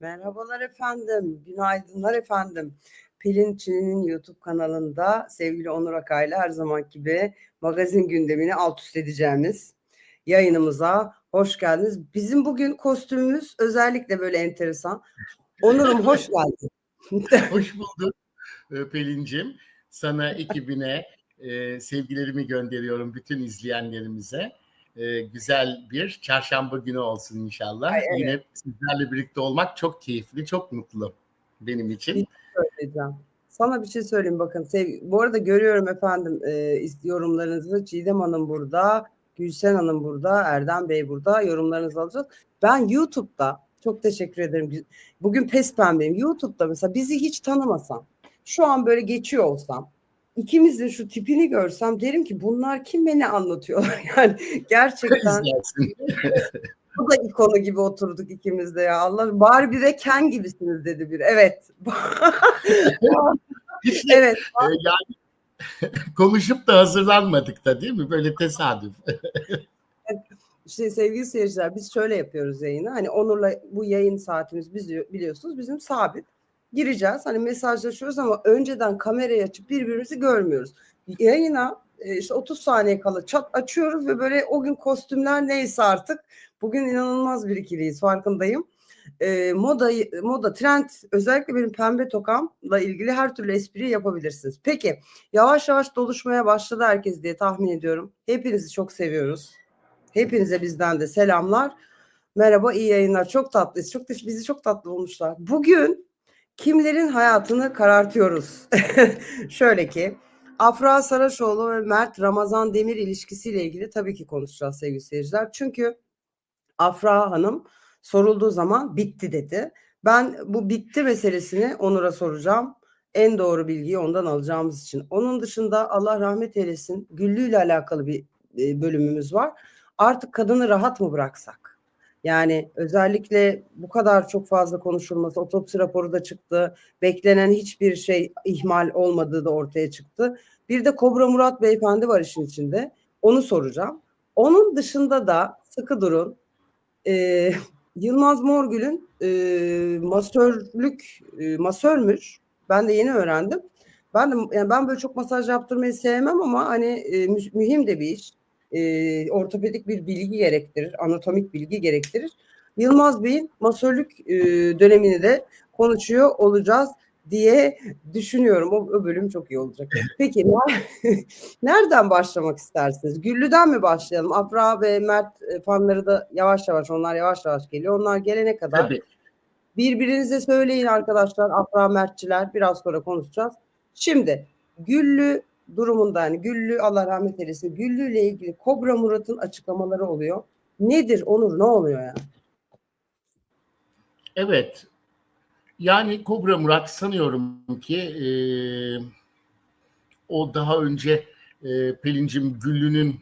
Merhabalar efendim, günaydınlar efendim. Pelin Çin'in YouTube kanalında sevgili Onur Akay'la her zaman gibi magazin gündemini alt üst edeceğimiz yayınımıza hoş geldiniz. Bizim bugün kostümümüz özellikle böyle enteresan. Onur'um hoş geldin. Hoş bulduk Pelin'cim. Sana ekibine sevgilerimi gönderiyorum bütün izleyenlerimize. Güzel bir çarşamba günü olsun inşallah. Ay, evet. Yine sizlerle birlikte olmak çok keyifli, çok mutlu benim için. Bir şey söyleyeceğim. Sana bir şey söyleyeyim bakın. Bu arada görüyorum efendim yorumlarınızı. Çiğdem Hanım burada, Gülsen Hanım burada, Erdem Bey burada. Yorumlarınızı alacağız. Ben YouTube'da çok teşekkür ederim. Bugün pes pembeyim. YouTube'da mesela bizi hiç tanımasam, şu an böyle geçiyor olsam, ikimizin şu tipini görsem derim ki bunlar kim ve ne anlatıyorlar? Yani gerçekten bu da ikonu gibi oturduk ikimiz de ya. Allah, Barbie ve Ken gibisiniz dedi biri. Evet. Evet. Yani konuşup da hazırlanmadık da değil mi? Böyle tesadüf. İşte sevgili seyirciler biz şöyle yapıyoruz yayını. Hani Onur'la bu yayın saatimiz biz biliyorsunuz bizim sabit. Gireceğiz. Hani mesajlaşıyoruz ama önceden kamerayı açıp birbirimizi görmüyoruz. Yayına işte 30 saniye kala çat açıyoruz ve böyle o gün kostümler neyse artık. Bugün inanılmaz bir ikiliyiz, farkındayım. Moda trend, özellikle benim pembe tokamla ilgili her türlü espriyi yapabilirsiniz. Peki yavaş yavaş doluşmaya başladı herkes diye tahmin ediyorum. Hepinizi çok seviyoruz. Hepinize bizden de selamlar. Merhaba, iyi yayınlar. Çok tatlıyız. Bizi çok tatlı bulmuşlar. Bugün kimlerin hayatını karartıyoruz? Şöyle ki Afra Saraçoğlu ve Mert Ramazan Demir ilişkisiyle ilgili tabii ki konuşacağız sevgili seyirciler. Çünkü Afra Hanım sorulduğu zaman bitti dedi. Ben bu bitti meselesini Onur'a soracağım. En doğru bilgiyi ondan alacağımız için. Onun dışında Allah rahmet eylesin Güllü ile alakalı bir bölümümüz var. Artık kadını rahat mı bıraksak? Yani özellikle bu kadar çok fazla konuşulması, otopsi raporu da çıktı. Beklenen hiçbir şey ihmal olmadığı da ortaya çıktı. Bir de Kobra Murat Beyefendi var işin içinde. Onu soracağım. Onun dışında da sıkı durun. Yılmaz Morgül'ün masörmüş. Ben de yeni öğrendim. Ben böyle çok masaj yaptırmayı sevmem ama hani mühim de bir iş. Ortopedik bir bilgi gerektirir, anatomik bilgi gerektirir. Yılmaz Bey'in masörlük dönemini de konuşuyor olacağız diye düşünüyorum. O bölüm çok iyi olacak. Peki nereden başlamak istersiniz? Güllü'den mi başlayalım? Afra ve Mert fanları da yavaş yavaş geliyor. Onlar gelene kadar Tabii. Birbirinize söyleyin arkadaşlar. Afra Mertçiler, biraz sonra konuşacağız. Şimdi Güllü durumunda, yani Güllü Allah rahmet eylesin, Güllü ile ilgili Kobra Murat'ın açıklamaları oluyor. Nedir Onur, ne oluyor yani? Evet. Yani Kobra Murat sanıyorum ki o daha önce Pelin'cim Güllü'nün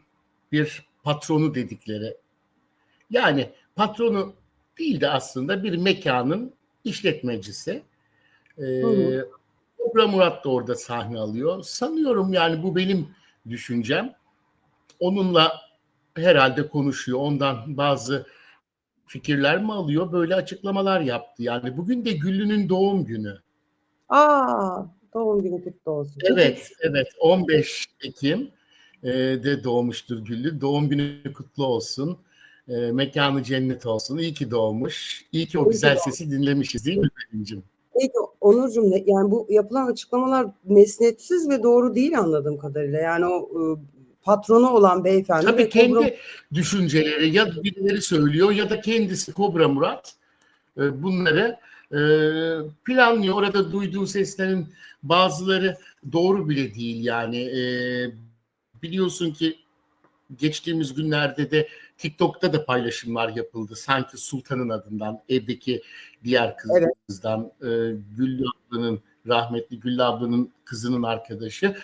bir patronu dedikleri. Yani patronu değil de aslında bir mekanın işletmecisi. Kobra Murat da orada sahne alıyor. Sanıyorum, yani bu benim düşüncem. Onunla herhalde konuşuyor. Ondan bazı fikirler mi alıyor? Böyle açıklamalar yaptı. Yani bugün de Güllü'nün doğum günü. Doğum günü kutlu olsun. Evet, evet. 15 Ekim de doğmuştur Güllü. Doğum günü kutlu olsun. Mekanı cennet olsun. İyi ki doğmuş. İyi ki o güzel sesi dinlemişiz, değil mi Pelin'cim? Peki Onurcuğum, yani bu yapılan açıklamalar mesnetsiz ve doğru değil anladığım kadarıyla. Yani o patronu olan beyefendi Tabii ve kendi düşünceleri ya birileri söylüyor ya da kendisi Kobra Murat bunları planlıyor. Orada duyduğu seslerin bazıları doğru bile değil yani. Biliyorsun ki geçtiğimiz günlerde de TikTok'ta da paylaşımlar yapıldı. Sanki Sultan'ın adından, evdeki diğer kızdan, Güllü ablanın, rahmetli Güllü ablanın kızının arkadaşı.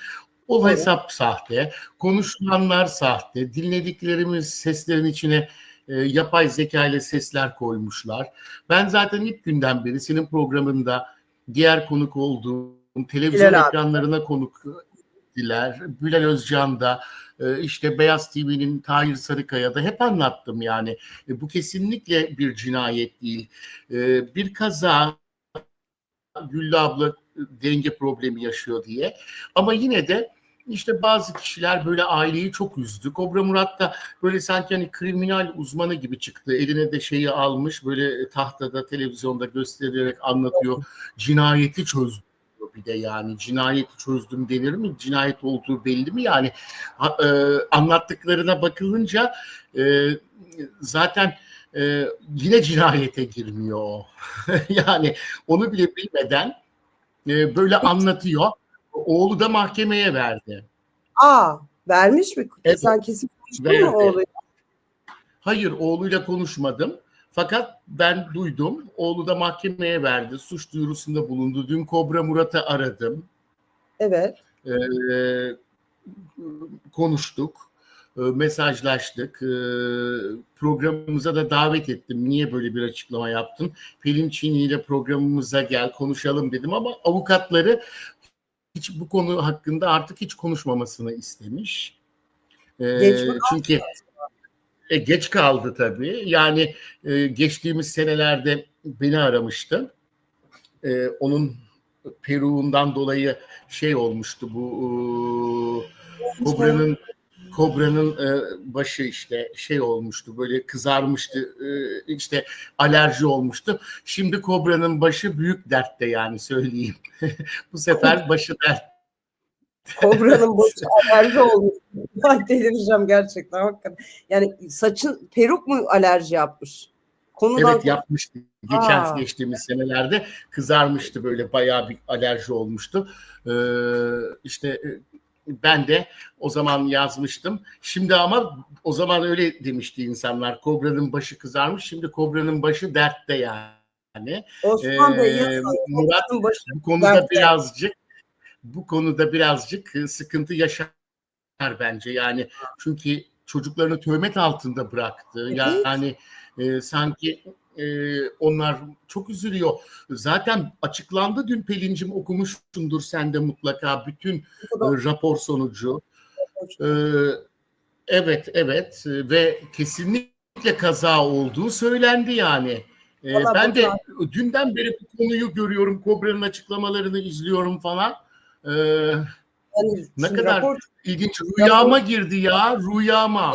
O hesap sahte, konuşulanlar sahte, dinlediklerimiz seslerin içine yapay zeka ile sesler koymuşlar. Ben zaten ilk günden beri senin programında diğer konuk olduğum, televizyon ekranlarına konuk çektiler. Bülent Özcan'da, işte Beyaz TV'nin Tahir Sarıkaya'da hep anlattım yani. Bu kesinlikle bir cinayet değil. Bir kaza, Güllü abla denge problemi yaşıyor diye. Ama yine de işte bazı kişiler böyle aileyi çok üzdü. Kobra Murat da böyle sanki hani kriminal uzmanı gibi çıktı. Eline de şeyi almış, böyle tahtada, televizyonda göstererek anlatıyor. Cinayeti çözdü bir de yani. Cinayeti çözdüm denir mi? Cinayet olduğu belli mi? Yani anlattıklarına bakılınca zaten yine cinayete girmiyor o. Yani onu bile bilmeden böyle anlatıyor. Oğlu da mahkemeye verdi. Aa, vermiş mi? Evet, Sen kesin konuştun mu verdi. oğluyla? Hayır, oğluyla konuşmadım. Fakat ben duydum. Oğlu da mahkemeye verdi. Suç duyurusunda bulundu. Dün Kobra Murat'ı aradım. Evet. Ee, konuştuk. Mesajlaştık. Programımıza da davet ettim. Niye böyle bir açıklama yaptın? Pelin Çiğni ile programımıza gel konuşalım dedim ama avukatları hiç bu konu hakkında artık hiç konuşmamasını istemiş. Geç mi? Çünkü geç kaldı tabii. Yani geçtiğimiz senelerde beni aramıştı. Onun Peru'ndan dolayı şey olmuştu bu Kobra'nın başı işte şey olmuştu, böyle kızarmıştı, işte alerji olmuştu. Şimdi Kobra'nın başı büyük dertte yani söyleyeyim. Bu sefer başı dert. Kobranın başı alerji olmuş. Ay, delireceğim gerçekten hakikaten. Yani saçın peruk mu alerji yapmış? Konudan Evet, yapmıştı. Geçtiğimiz senelerde kızarmıştı, böyle bayağı bir alerji olmuştu. İşte ben de o zaman yazmıştım. Şimdi ama o zaman öyle demişti insanlar. Kobranın başı kızarmış. Şimdi kobranın başı dertte yani. Osman Bey yazın. Murat Kobranın başı bu konuda dertte. birazcık sıkıntı yaşar bence. Yani çünkü çocuklarını töhmet altında bıraktı. Evet. Yani sanki onlar çok üzülüyor. Zaten açıklandı dün, Pelin'cim, okumuşsundur sen de mutlaka bütün rapor sonucu. E, evet ve kesinlikle kaza olduğu söylendi yani. Valla Ben bakın de dünden beri bu konuyu görüyorum, Kobra'nın açıklamalarını izliyorum falan. E, yani Ne şimdi kadar rapor ilginç. Rüyama girdi ya, rüyama.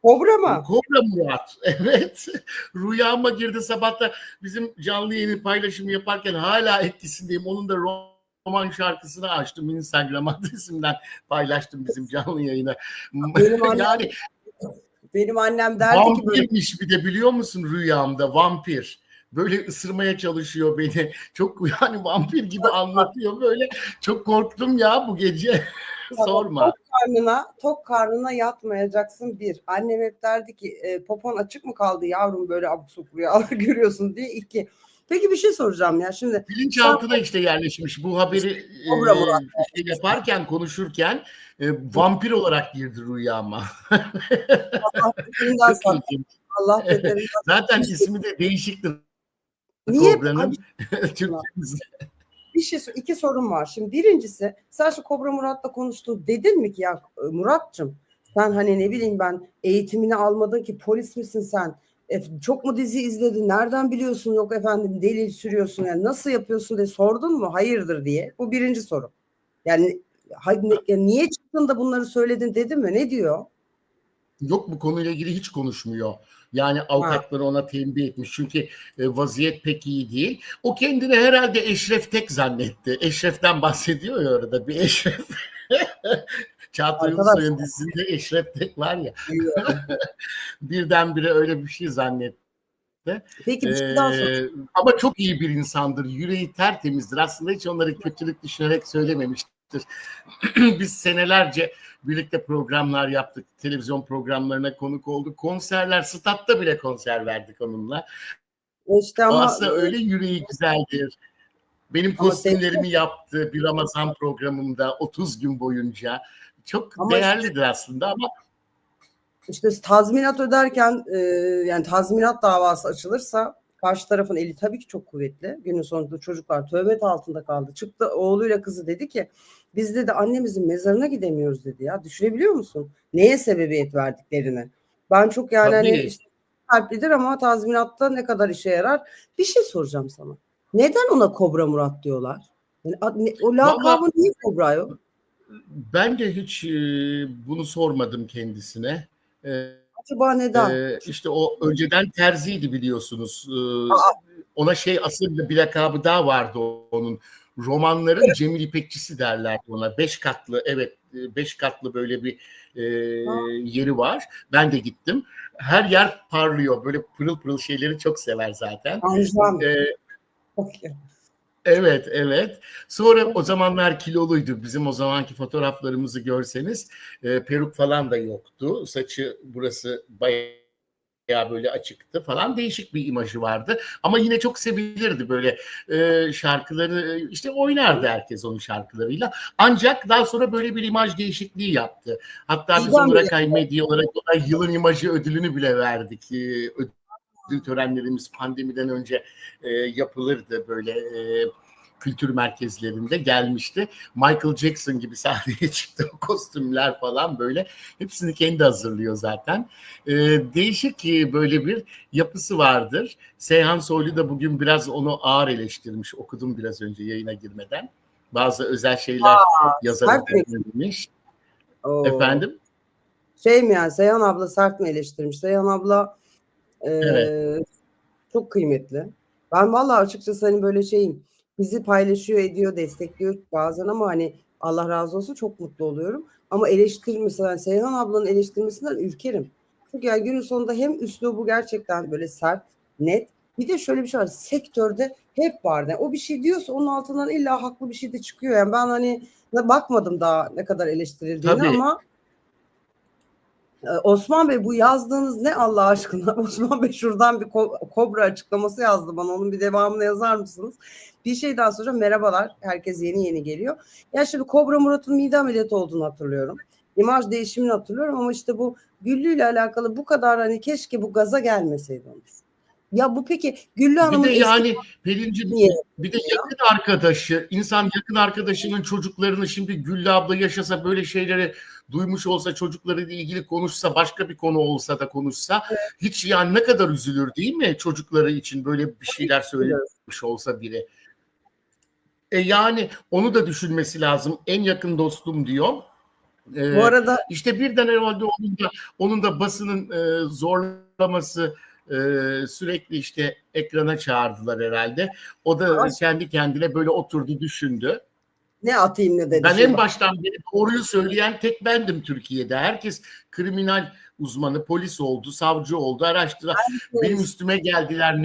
Kobra mı? Kobra Murat. Evet. Rüyama girdi sabahta, bizim canlı yayını paylaşımı yaparken hala etkisindeyim. Onun da roman şarkısını açtım. Instagram adresimden paylaştım bizim canlı yayına. Benim annem, Yani benim annem derdi ki böyle vampirmiş bir de, biliyor musun, rüyamda vampir. Böyle ısırmaya çalışıyor beni. Çok yani vampir gibi anlatıyor böyle. Çok korktum ya bu gece. Sorma. tok karnına yatmayacaksın bir. Annem hep derdi ki popon açık mı kaldı yavrum böyle abuk sabuk rüyalar görüyorsun diye. İki. Peki bir şey soracağım ya şimdi. Bilinçaltına işte yerleşmiş. Bu haberi Kobra Murat. şey yaparken, konuşurken vampir olarak girdi rüyama. Allah beterinden Çok saklasın. ilginç. Allah beterinden Zaten saklasın. ismi de değişiktir Niye? Abi, Kobra'nın Türkçemizde. bir şey, iki sorum var. Şimdi birincisi, sen şu Kobra Murat'la konuştun. Dedin mi ki ya Murat'cığım, sen hani ne bileyim ben eğitimini almadın ki, polis misin sen? Çok mu dizi izledin? Nereden biliyorsun? Yok efendim delil sürüyorsun. Yani nasıl yapıyorsun diye sordun mu? Hayırdır diye. Bu birinci soru. Yani niye çıktın da bunları söyledin dedi mi? Ne diyor? Yok, bu konuyla ilgili hiç konuşmuyor. Yani Ha. avukatları ona tembih etmiş. Çünkü vaziyet pek iyi değil. O kendini herhalde Eşref Tek zannetti. Eşref'ten bahsediyor ya orada, bir Eşref. Çağatay Ulusoy'un Arkadaşlar dizisinde Eşref Tek var ya. biliyorum. Birdenbire öyle bir şey zannetti. Peki bir şey daha sor. Ama çok iyi bir insandır. Yüreği tertemizdir. Aslında hiç onları kötülük düşünerek söylememiştir. Biz senelerce birlikte programlar yaptık. Televizyon programlarına konuk olduk. Konserler, statta bile konser verdik onunla. İşte O ama aslında öyle yüreği güzeldir. Benim ama kostümlerimi yaptı bir Ramazan programımda 30 gün boyunca. Çok ama değerlidir aslında ama İşte tazminat öderken yani tazminat davası açılırsa karşı tarafın eli tabii ki çok kuvvetli. Günün sonunda çocuklar töhmet altında kaldı. Çıktı oğluyla kızı dedi ki biz dedi annemizin mezarına gidemiyoruz dedi ya. Düşünebiliyor musun? Neye sebebiyet verdiklerini? Ben çok yani hani Tabii. işte kalplidir ama tazminatta ne kadar işe yarar? Bir şey soracağım sana. Neden ona Kobra Murat diyorlar? Yani o Vallahi lakabı niye Kobra o? ben de hiç bunu sormadım kendisine. Acaba neden? İşte o önceden terziydi biliyorsunuz. Aa, Ona şey asıl bir lakabı daha vardı onun. Romanların Cemil İpekçisi derlerdi ona. 5 katlı, evet, 5 katlı böyle bir yeri var. Ben de gittim. Her yer parlıyor. Böyle pırıl pırıl şeyleri çok sever zaten. Anjam. E, Okay. Evet, evet. Sonra o zamanlar kiloluydu. Bizim o zamanki fotoğraflarımızı görseniz peruk falan da yoktu. Saçı burası bayağı böyle açıktı falan. Değişik bir imajı vardı. Ama yine çok sevilirdi böyle şarkıları işte oynardı herkes onun şarkılarıyla. Ancak daha sonra böyle bir imaj değişikliği yaptı. Hatta biz Bizden onlara bile. Kay Medya olarak yılın imajı ödülünü bile verdik. Ödül törenlerimiz pandemiden önce yapılırdı böyle kültür merkezlerinde gelmişti. Michael Jackson gibi sahneye çıktı o kostümler falan böyle. Hepsini kendi hazırlıyor zaten. Değişik böyle bir yapısı vardır. Seyhan Soylu da bugün biraz onu ağır eleştirmiş. Okudum biraz önce yayına girmeden. Bazı özel şeyler yazarak Sert mi? demiş. Oo. Efendim? Şey mi yani Seyhan abla sert mi eleştirmiş? Seyhan abla Evet. çok kıymetli. Ben vallahi açıkçası hani böyle şeyim bizi paylaşıyor ediyor destekliyor bazen ama hani Allah razı olsun çok mutlu oluyorum. Ama mesela Seyhan ablanın eleştirmesinden ürkerim. Çünkü yani günün sonunda hem üslubu gerçekten böyle sert, net. Bir de şöyle bir şey var. Sektörde hep var. Yani o bir şey diyorsa onun altından illa haklı bir şey de çıkıyor. Yani ben hani bakmadım daha ne kadar eleştirildiğini Tabii. ama Osman Bey bu yazdığınız ne Allah aşkına? Osman Bey şuradan bir kobra açıklaması yazdı bana. Onun bir devamını yazar mısınız? Bir şey daha soracağım. Merhabalar. Herkes yeni yeni geliyor. Ya şimdi Kobra Murat'ın mide ameliyatı olduğunu hatırlıyorum. İmaj değişimini hatırlıyorum ama işte bu Güllü ile alakalı bu kadar hani keşke bu gaza gelmeseydi olmuş. Ya bu peki Güllü Bir de Hanım'ın eski yani Pelin'cim, niye? bir de yakın arkadaşı, insan yakın arkadaşının çocuklarını, şimdi Güllü abla yaşasa, böyle şeyleri duymuş olsa, çocuklarıyla ilgili konuşsa, başka bir konu olsa da konuşsa, hiç yani ne kadar üzülür değil mi çocukları için böyle bir şeyler söylemiş olsa biri. Yani onu da düşünmesi lazım. En yakın dostum diyor. Bu arada İşte birden herhalde onun da basının zorlaması, sürekli işte ekrana çağırdılar herhalde. O da kendi kendine böyle oturdu, düşündü. ne atayım ne dedi Ben şimdi en bak. baştan beri doğruyu söyleyen tek bendim Türkiye'de. Herkes kriminal uzmanı, polis oldu, savcı oldu, araştıran. Benim üstüme geldiler,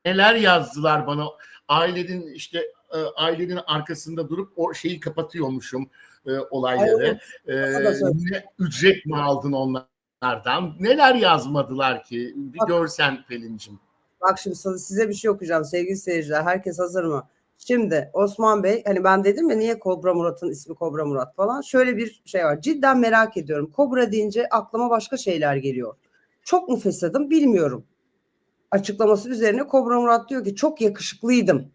neler yazdılar bana. Ailenin arkasında durup o şeyi kapatıyormuşum, Ay, olayları. bana da söyle. Ne ücret mi aldın onlardan? Neler yazmadılar ki? Bir Bak, görsen Pelin'cim. bak şimdi size bir şey okuyacağım sevgili seyirciler. Herkes hazır mı? Şimdi Osman Bey hani ben dedim ya niye Kobra Murat'ın ismi Kobra Murat falan. Şöyle bir şey var. Cidden merak ediyorum. Kobra deyince aklıma başka şeyler geliyor. Çok mu fesadım bilmiyorum. Açıklaması üzerine Kobra Murat diyor ki çok yakışıklıydım.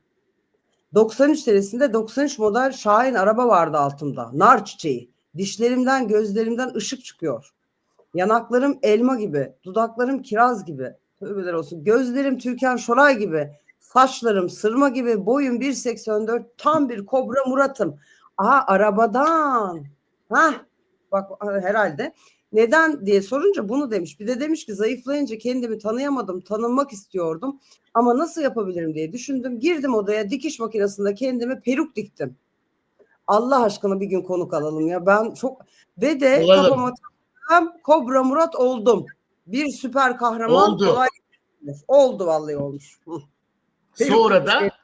93 senesinde 93 model Şahin araba vardı altımda. Nar çiçeği. Dişlerimden gözlerimden ışık çıkıyor. Yanaklarım elma gibi, dudaklarım kiraz gibi. Tövbeler olsun. Gözlerim Türkan Şoray gibi. Saçlarım sırma gibi. Boyum 1,84. Tam bir Kobra Murat'ım. Aha arabadan. Hah bak herhalde. Neden diye sorunca bunu demiş. Bir de demiş ki zayıflayınca kendimi tanıyamadım. Tanınmak istiyordum. Ama nasıl yapabilirim diye düşündüm. Girdim odaya dikiş makinesinde kendime peruk diktim. Allah aşkına bir gün konuk alalım ya. Ben çok ve de kafama Olalım. Kobra Murat oldum. Bir süper kahraman Oldu. kolay gelir. Oldu vallahi olmuş. Peruk Sonra dikmiş. da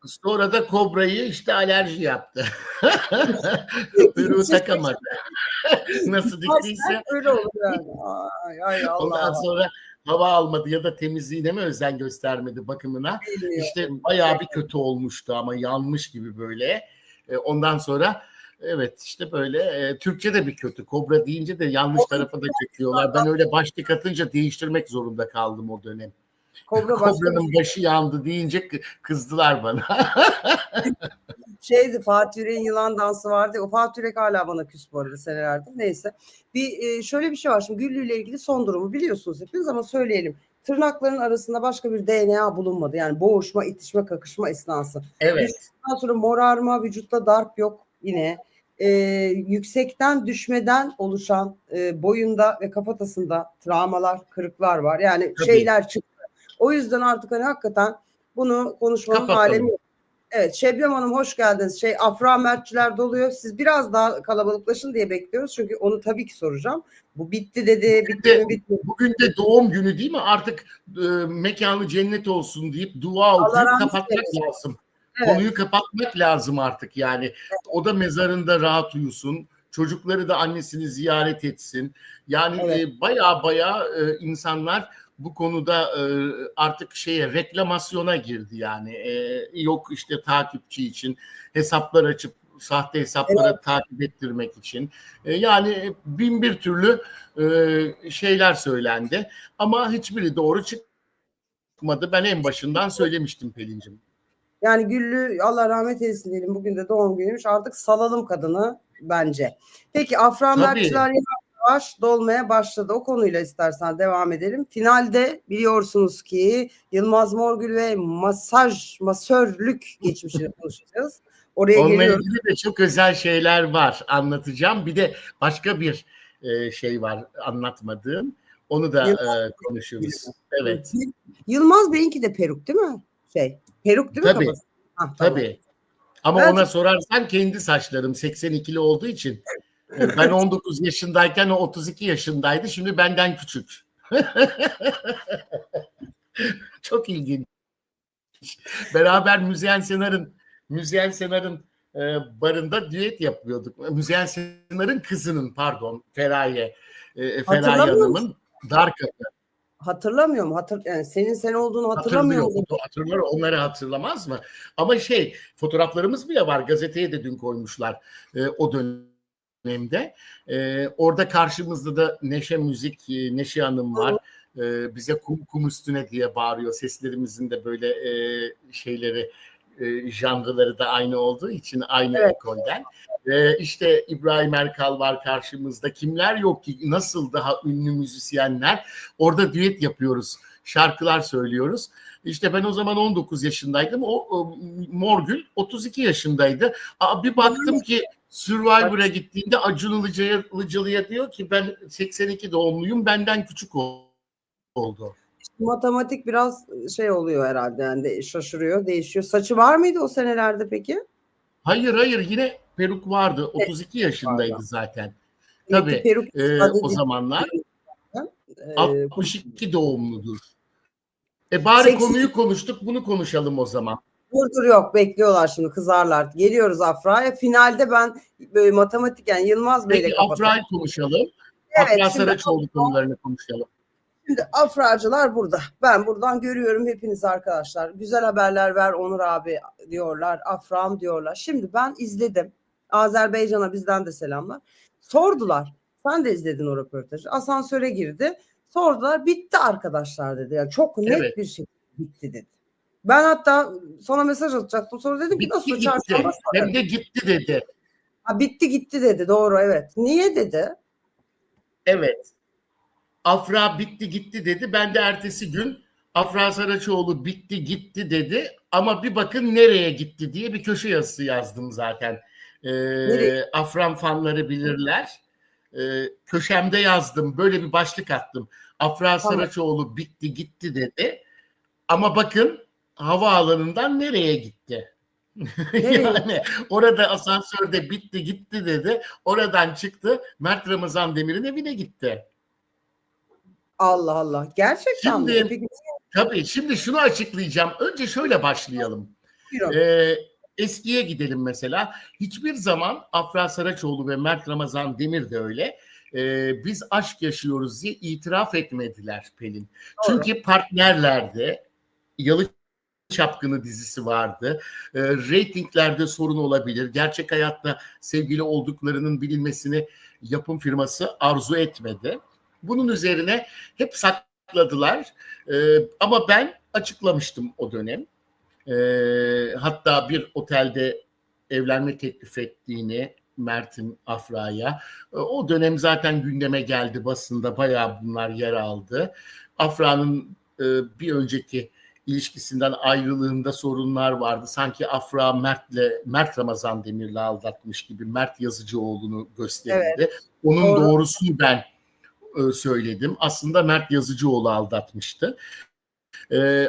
Sonra da kobrayı işte alerji yaptı. Peruğu Siz takamadı. Nasıl kaçmazsak diktiyse öyle olur yani. Ay, ay ondan Allah. sonra hava almadı ya da temizliğine mi özen göstermedi, bakımına. İşte Bilmiyorum. bayağı bir kötü olmuştu ama yanmış gibi böyle. Ondan sonra evet işte böyle Türkçe de bir kötü. Kobra deyince de yanlış tarafa da çekiyorlar. Ben öyle başlık atınca değiştirmek zorunda kaldım o dönem. Kobra başka bir Kobranın başı yandı deyince kızdılar bana. şeydi. Fatih Yürek'in yılan dansı vardı. O Fatih Yürek hala bana küs bu arada senelerdir. Neyse. Şöyle bir şey var. Şimdi Güllü ile ilgili son durumu biliyorsunuz hepiniz ama söyleyelim. Tırnakların arasında başka bir DNA bulunmadı. Yani boğuşma, itişme, kakışma esnası. Evet. Düştükten sonra morarma, vücutta darp yok yine. Yüksekten düşmeden oluşan boyunda ve kafatasında travmalar, kırıklar var. Yani Tabii. şeyler çıktı. O yüzden artık hani hakikaten bunu konuşmanın alemi yok. Evet, Şebnem Hanım hoş geldiniz. Afra Mertçiler doluyor. Siz biraz daha kalabalıklaşın diye bekliyoruz. Çünkü onu tabii ki soracağım. Bu bitti dedi. Bitti mi bitti. Bugün de doğum günü değil mi? Artık mekanı cennet olsun deyip dua Allah okuyup rahmet kapatmak eylesin. lazım. Evet. Konuyu kapatmak lazım artık yani. O da mezarında rahat uyusun. Çocukları da annesini ziyaret etsin. Yani Evet. baya insanlar bu konuda artık reklamasyona girdi yani. Yok işte takipçi için hesaplar açıp sahte hesaplara takip ettirmek için. Yani bin bir türlü şeyler söylendi. Ama hiçbiri doğru çıkmadı. Ben en başından söylemiştim Pelin'cim. Yani Güllü Allah rahmet eylesin diyelim. Bugün de doğum günüymüş. Artık salalım kadını bence. Peki Afra Mertçiler yavaş yavaş dolmaya başladı. O konuyla istersen devam edelim. Finalde biliyorsunuz ki Yılmaz Morgül ve masörlük geçmişini konuşacağız. Oraya Onunla geliyoruz. ilgili de çok özel şeyler var anlatacağım. Bir de başka bir şey var anlatmadığım. Onu da konuşuruz. Evet. Yılmaz Bey'inki de peruk değil mi? Peruk değil mi Tabii. kafası? Tamam. Tabii. Ama ona sorarsan kendi saçlarım 82'li olduğu için ben 19 yaşındayken o 32 yaşındaydı. Şimdi benden küçük. Çok ilginç. Beraber Müzeyyen Senar'ın barında düet yapıyorduk. Müzeyyen Senar'ın kızının Feraye Hanım'ın Dar Kapı. Hatırlamıyor mu? Yani senin sen olduğunu hatırlamıyor mu? Hatırlıyor. Onları hatırlamaz mı? Ama fotoğraflarımız bile var. Gazeteye de dün koymuşlar o dönemde. Orada karşımızda da Neşe Hanım var. Bize kum üstüne diye bağırıyor. Seslerimizin de böyle janrları da aynı olduğu için aynı ekolden. İşte İbrahim Erkal var karşımızda. Kimler yok ki? Nasıl daha ünlü müzisyenler? Orada düet yapıyoruz. Şarkılar söylüyoruz. İşte ben o zaman 19 yaşındaydım. O Morgül 32 yaşındaydı. Bir baktım ki Survivor'a gittiğinde Acun Ilıcalı'ya diyor ki ben 82 doğumluyum, benden küçük oldu. Matematik biraz oluyor herhalde, yani şaşırıyor, değişiyor. Saçı var mıydı o senelerde peki? Hayır yine peruk vardı. 32 yaşındaydı zaten. Tabii peruk o zamanlar 62 doğumludur. Bari 80... konuyu konuştuk, bunu konuşalım o zaman. Dur yok, bekliyorlar şimdi, kızarlar. Geliyoruz Afra'ya. Finalde ben böyle matematik, yani Yılmaz Bey'le kapatalım. Afra'yı konuşalım. Evet, Afra Saraçoğlu konularını konuşalım. Şimdi Afracılar burada. Ben buradan görüyorum hepiniz arkadaşlar. Güzel haberler ver Onur abi diyorlar. Afram diyorlar. Şimdi ben izledim. Azerbaycan'a bizden de selamlar. Sordular. Sen de izledin o röportajı. Asansöre girdi. Sordular. Bitti arkadaşlar dedi. Yani çok net bir şekilde bitti dedi. Ben hatta sonra mesaj atacaktım. Sonra dedim ki nasıl çarşamba? Hem de gitti dedi. Bitti gitti dedi. Doğru, evet. Niye dedi? Evet. Afra bitti gitti dedi. Ben de ertesi gün Afra Saraçoğlu bitti gitti dedi. Ama bir bakın nereye gitti diye bir köşe yazısı yazdım zaten. Afram fanları bilirler. Köşemde yazdım. Böyle bir başlık attım. Afra Saraçoğlu bitti gitti dedi. Ama bakın havaalanından nereye gitti? Yani orada asansörde bitti gitti dedi. Oradan çıktı. Mert Ramazan Demir'in evine gitti. Allah Allah. Gerçekten mi? Peki, tabii şimdi şunu açıklayacağım. Önce şöyle başlayalım. Eskiye gidelim mesela. Hiçbir zaman Afra Saraçoğlu ve Mert Ramazan Demir de öyle. Biz aşk yaşıyoruz diye itiraf etmediler Pelin. Doğru. Çünkü partnerlerdi. Yalı Çapkını dizisi vardı. Ratinglerde sorun olabilir. Gerçek hayatta sevgili olduklarının bilinmesini yapım firması arzu etmedi. Bunun üzerine hep sakladılar. Ama ben açıklamıştım o dönem. Hatta bir otelde evlenme teklif ettiğini Mert'in Afra'ya. O dönem zaten gündeme geldi basında. Bayağı bunlar yer aldı. Afra'nın bir önceki ilişkisinden ayrılığında sorunlar vardı. Sanki Afra Mert Ramazan Demir'le aldatmış gibi Mert Yazıcıoğlu'nu gösterildi. Evet, Onun doğru. doğrusunu ben söyledim. Aslında Mert Yazıcıoğlu aldatmıştı.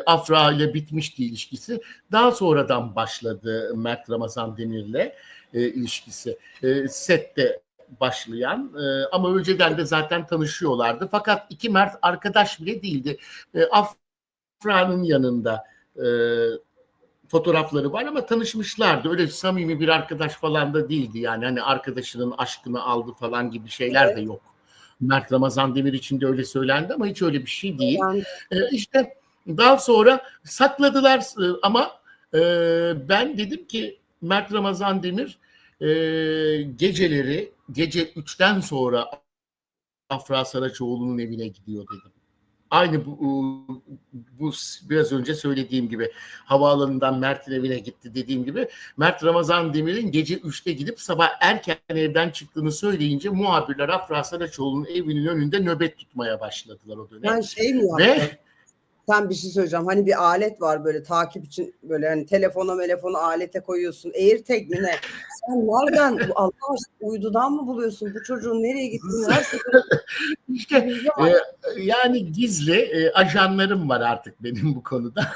Afra ile bitmişti ilişkisi. Daha sonradan başladı Mert Ramazan Demir'le ilişkisi. Sette başlayan ama önceden de zaten tanışıyorlardı. Fakat iki Mert arkadaş bile değildi. Afra'nın yanında fotoğrafları var ama tanışmışlardı. Öyle samimi bir arkadaş falan da değildi yani. Hani arkadaşının aşkını aldı falan gibi şeyler de yok. Mert Ramazan Demir için de öyle söylendi ama hiç öyle bir şey değil. Yani, İşte daha sonra sakladılar ama ben dedim ki Mert Ramazan Demir gece 3'ten sonra Afra Saraçoğlu'nun evine gidiyor dedim. Aynı bu biraz önce söylediğim gibi havaalanından Mert'in evine gitti dediğim gibi Mert Ramazan Demir'in gece 3'te gidip sabah erken evden çıktığını söyleyince muhabirler Afra Saraçoğlu'nun evinin önünde nöbet tutmaya başladılar o dönem. ben şey mi Ve yaptım? Sen bir şey söyleyeceğim. Hani bir alet var böyle takip için, böyle hani telefonu alete koyuyorsun. AirTag mi ne? Sen nereden, Allah aşkına uydudan mı buluyorsun? Bu çocuğun nereye gittiğini her seferinde işte bilgi var. yani gizli ajanlarım var artık benim bu konuda.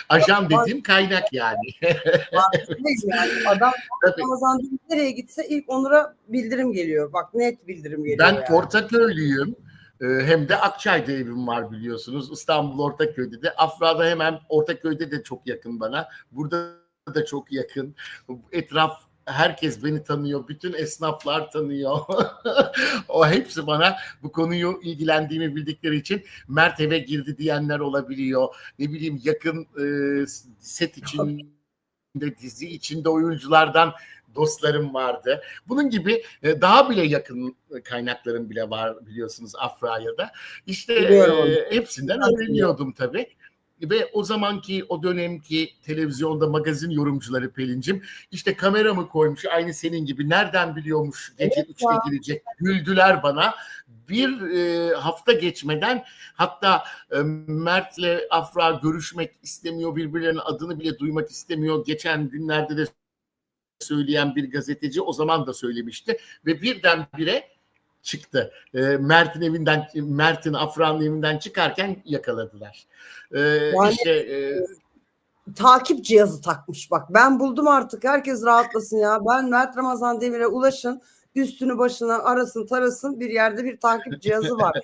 Ajan dediğim kaynak yani. Yani adam Tabii. Ramazan nereye gitse ilk Onur'a bildirim geliyor. Bak, net bildirim geliyor Ben yani. Portaköylüyüm. Hem de Akçay'da evim var biliyorsunuz. İstanbul Ortaköy'de de. Afra'da hemen Ortaköy'de de çok yakın bana. Burada da çok yakın. Etraf herkes beni tanıyor. Bütün esnaflar tanıyor. O hepsi bana bu konuyu ilgilendiğimi bildikleri için Mert eve girdi diyenler olabiliyor. Ne bileyim yakın set içinde, dizi içinde oyunculardan dostlarım vardı. Bunun gibi daha bile yakın kaynaklarım bile var biliyorsunuz Afra'ya da. İşte Biliyorum onu. hepsinden öğreniyordum tabii. Ve o zamanki, o dönemki televizyonda magazin yorumcuları Pelin'cim işte kameramı koymuş aynı senin gibi. Nereden biliyormuş gece 3'te girecek. Güldüler bana. Bir hafta geçmeden hatta Mert'le Afra görüşmek istemiyor. Birbirlerinin adını bile duymak istemiyor. Geçen günlerde de söyleyen bir gazeteci o zaman da söylemişti ve birdenbire çıktı. Mert'in Afra'nın evinden çıkarken yakaladılar. Yani İşte takip cihazı takmış bak. Ben buldum artık. Herkes rahatlasın ya. Ben Mert Ramazan Demir'e ulaşın. Üstünü başına arasın tarasın. Bir yerde bir takip cihazı var.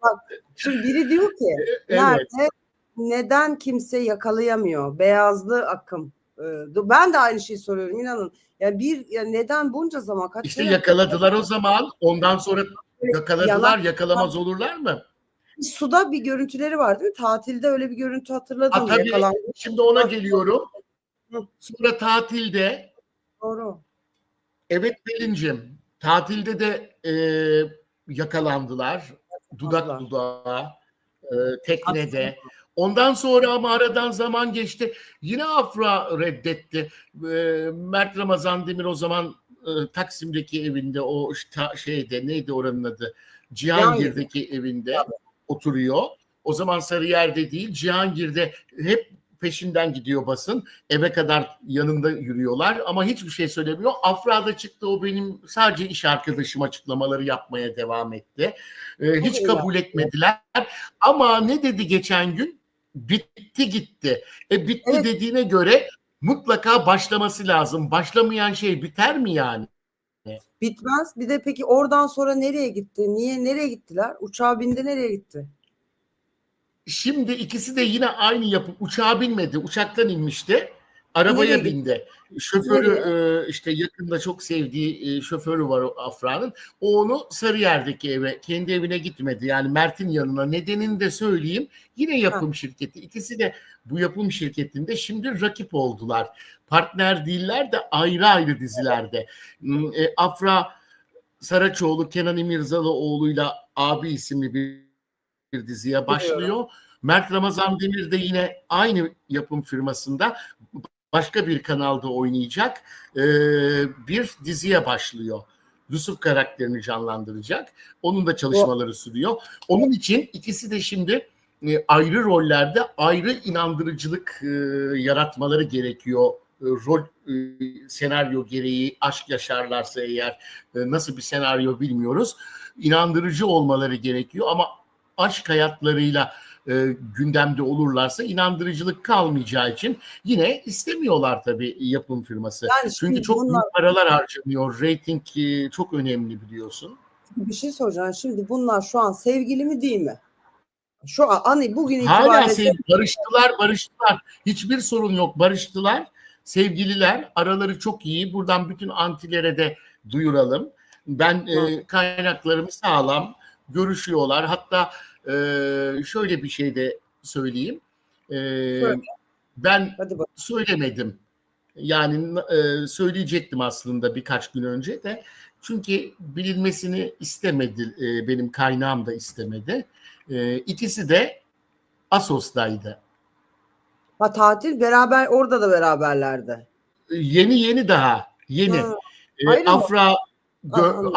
Bak şimdi biri diyor ki evet. nerede neden kimse yakalayamıyor? Beyazlı akım. Ben de aynı şeyi soruyorum inanın. Yani neden bunca zaman kaç İşte sene yakaladılar o zaman. Ondan sonra yakaladılar. Yakalamaz olurlar mı? Suda bir görüntüleri var değil mi? Tatilde öyle bir görüntü hatırladım. Tabii Yakalandı. şimdi ona geliyorum. Hı. Sonra tatilde Doğru. evet Pelin'cim tatilde de yakalandılar. Dudak dudağa teknede. Ondan sonra ama aradan zaman geçti. Yine Afra reddetti. Mert Ramazan Demir o zaman Taksim'deki evinde o şeyde neydi oranın adı? Cihangir'deki evinde oturuyor. O zaman Sarıyer'de değil Cihangir'de hep peşinden gidiyor basın. Eve kadar yanında yürüyorlar ama hiçbir şey söylemiyor. Afra da çıktı o benim sadece iş arkadaşım açıklamaları yapmaya devam etti. Hiç kabul etmediler. Ama ne dedi geçen gün? Bitti gitti. Bitti Evet. dediğine göre mutlaka başlaması lazım. Başlamayan şey biter mi yani? Bitmez. Bir de peki oradan sonra nereye gitti? Nereye gittiler? Uçağa bindi, nereye gitti? Şimdi ikisi de yine aynı yapı. Uçağa binmedi. Uçaktan inmişti. Nereye Arabaya gitti? bindi. Şoförü işte yakında çok sevdiği şoförü var o Afra'nın. O onu Sarıyer'deki eve, kendi evine gitmedi. Yani Mert'in yanına. Nedenini de söyleyeyim. Yine yapım şirketi. İkisi de bu yapım şirketinde şimdi rakip oldular. Partner değiller de ayrı ayrı dizilerde. Afra Saraçoğlu Kenan İmirzalıoğlu'yla Abi isimli bir bir diziye Biliyorum. başlıyor. Mert Ramazan Demir de yine aynı yapım firmasında başka bir kanalda oynayacak bir diziye başlıyor. Yusuf karakterini canlandıracak. Onun da çalışmaları sürüyor. Onun için ikisi de şimdi ayrı rollerde ayrı inandırıcılık yaratmaları gerekiyor. Rol senaryo gereği aşk yaşarlarsa eğer nasıl bir senaryo bilmiyoruz. İnandırıcı olmaları gerekiyor ama aşk hayatlarıyla gündemde olurlarsa inandırıcılık kalmayacağı için yine istemiyorlar tabii yapım firması. Yani Çünkü şimdi çok bunlar, büyük paralar harcanıyor. Rating çok önemli biliyorsun. bir şey soracağım. Şimdi bunlar şu an sevgili mi değil mi? Şu an hani bugün Hala itibariyle barıştılar. Hiçbir sorun yok. Barıştılar. Sevgililer. Araları çok iyi. Buradan bütün antilere de duyuralım. Ben kaynaklarımı sağlam. Görüşüyorlar. Hatta şöyle bir şey de söyleyeyim. E, söyle, ben hadi bak. söylemedim. Yani söyleyecektim aslında birkaç gün önce de. Çünkü bilinmesini istemedi. Benim kaynağım da istemedi. İkisi de Assos'taydı. Ha, tatil beraber, orada da beraberlerdi. Yeni daha. Yeni. Ha, ayrı mı? Anladım.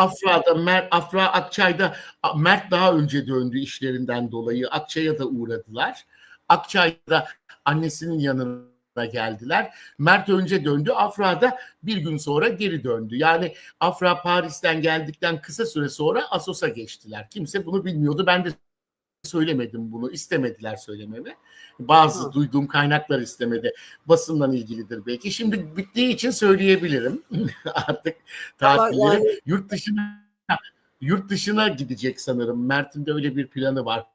Afra Akçay'da Mert daha önce döndü işlerinden dolayı. Akçay'a da uğradılar. Akçay'da annesinin yanına geldiler. Mert önce döndü. Afra da bir gün sonra geri döndü. Yani Afra Paris'ten geldikten kısa süre sonra Assos'a geçtiler. Kimse bunu bilmiyordu. Ben de söylemedim bunu. İstemediler söylememi. Bazı duyduğum kaynaklar istemedi. Basından ilgilidir belki. Şimdi bittiği için söyleyebilirim. Artık tatilleri Yani yurt dışına gidecek sanırım. Mert'in de öyle bir planı var.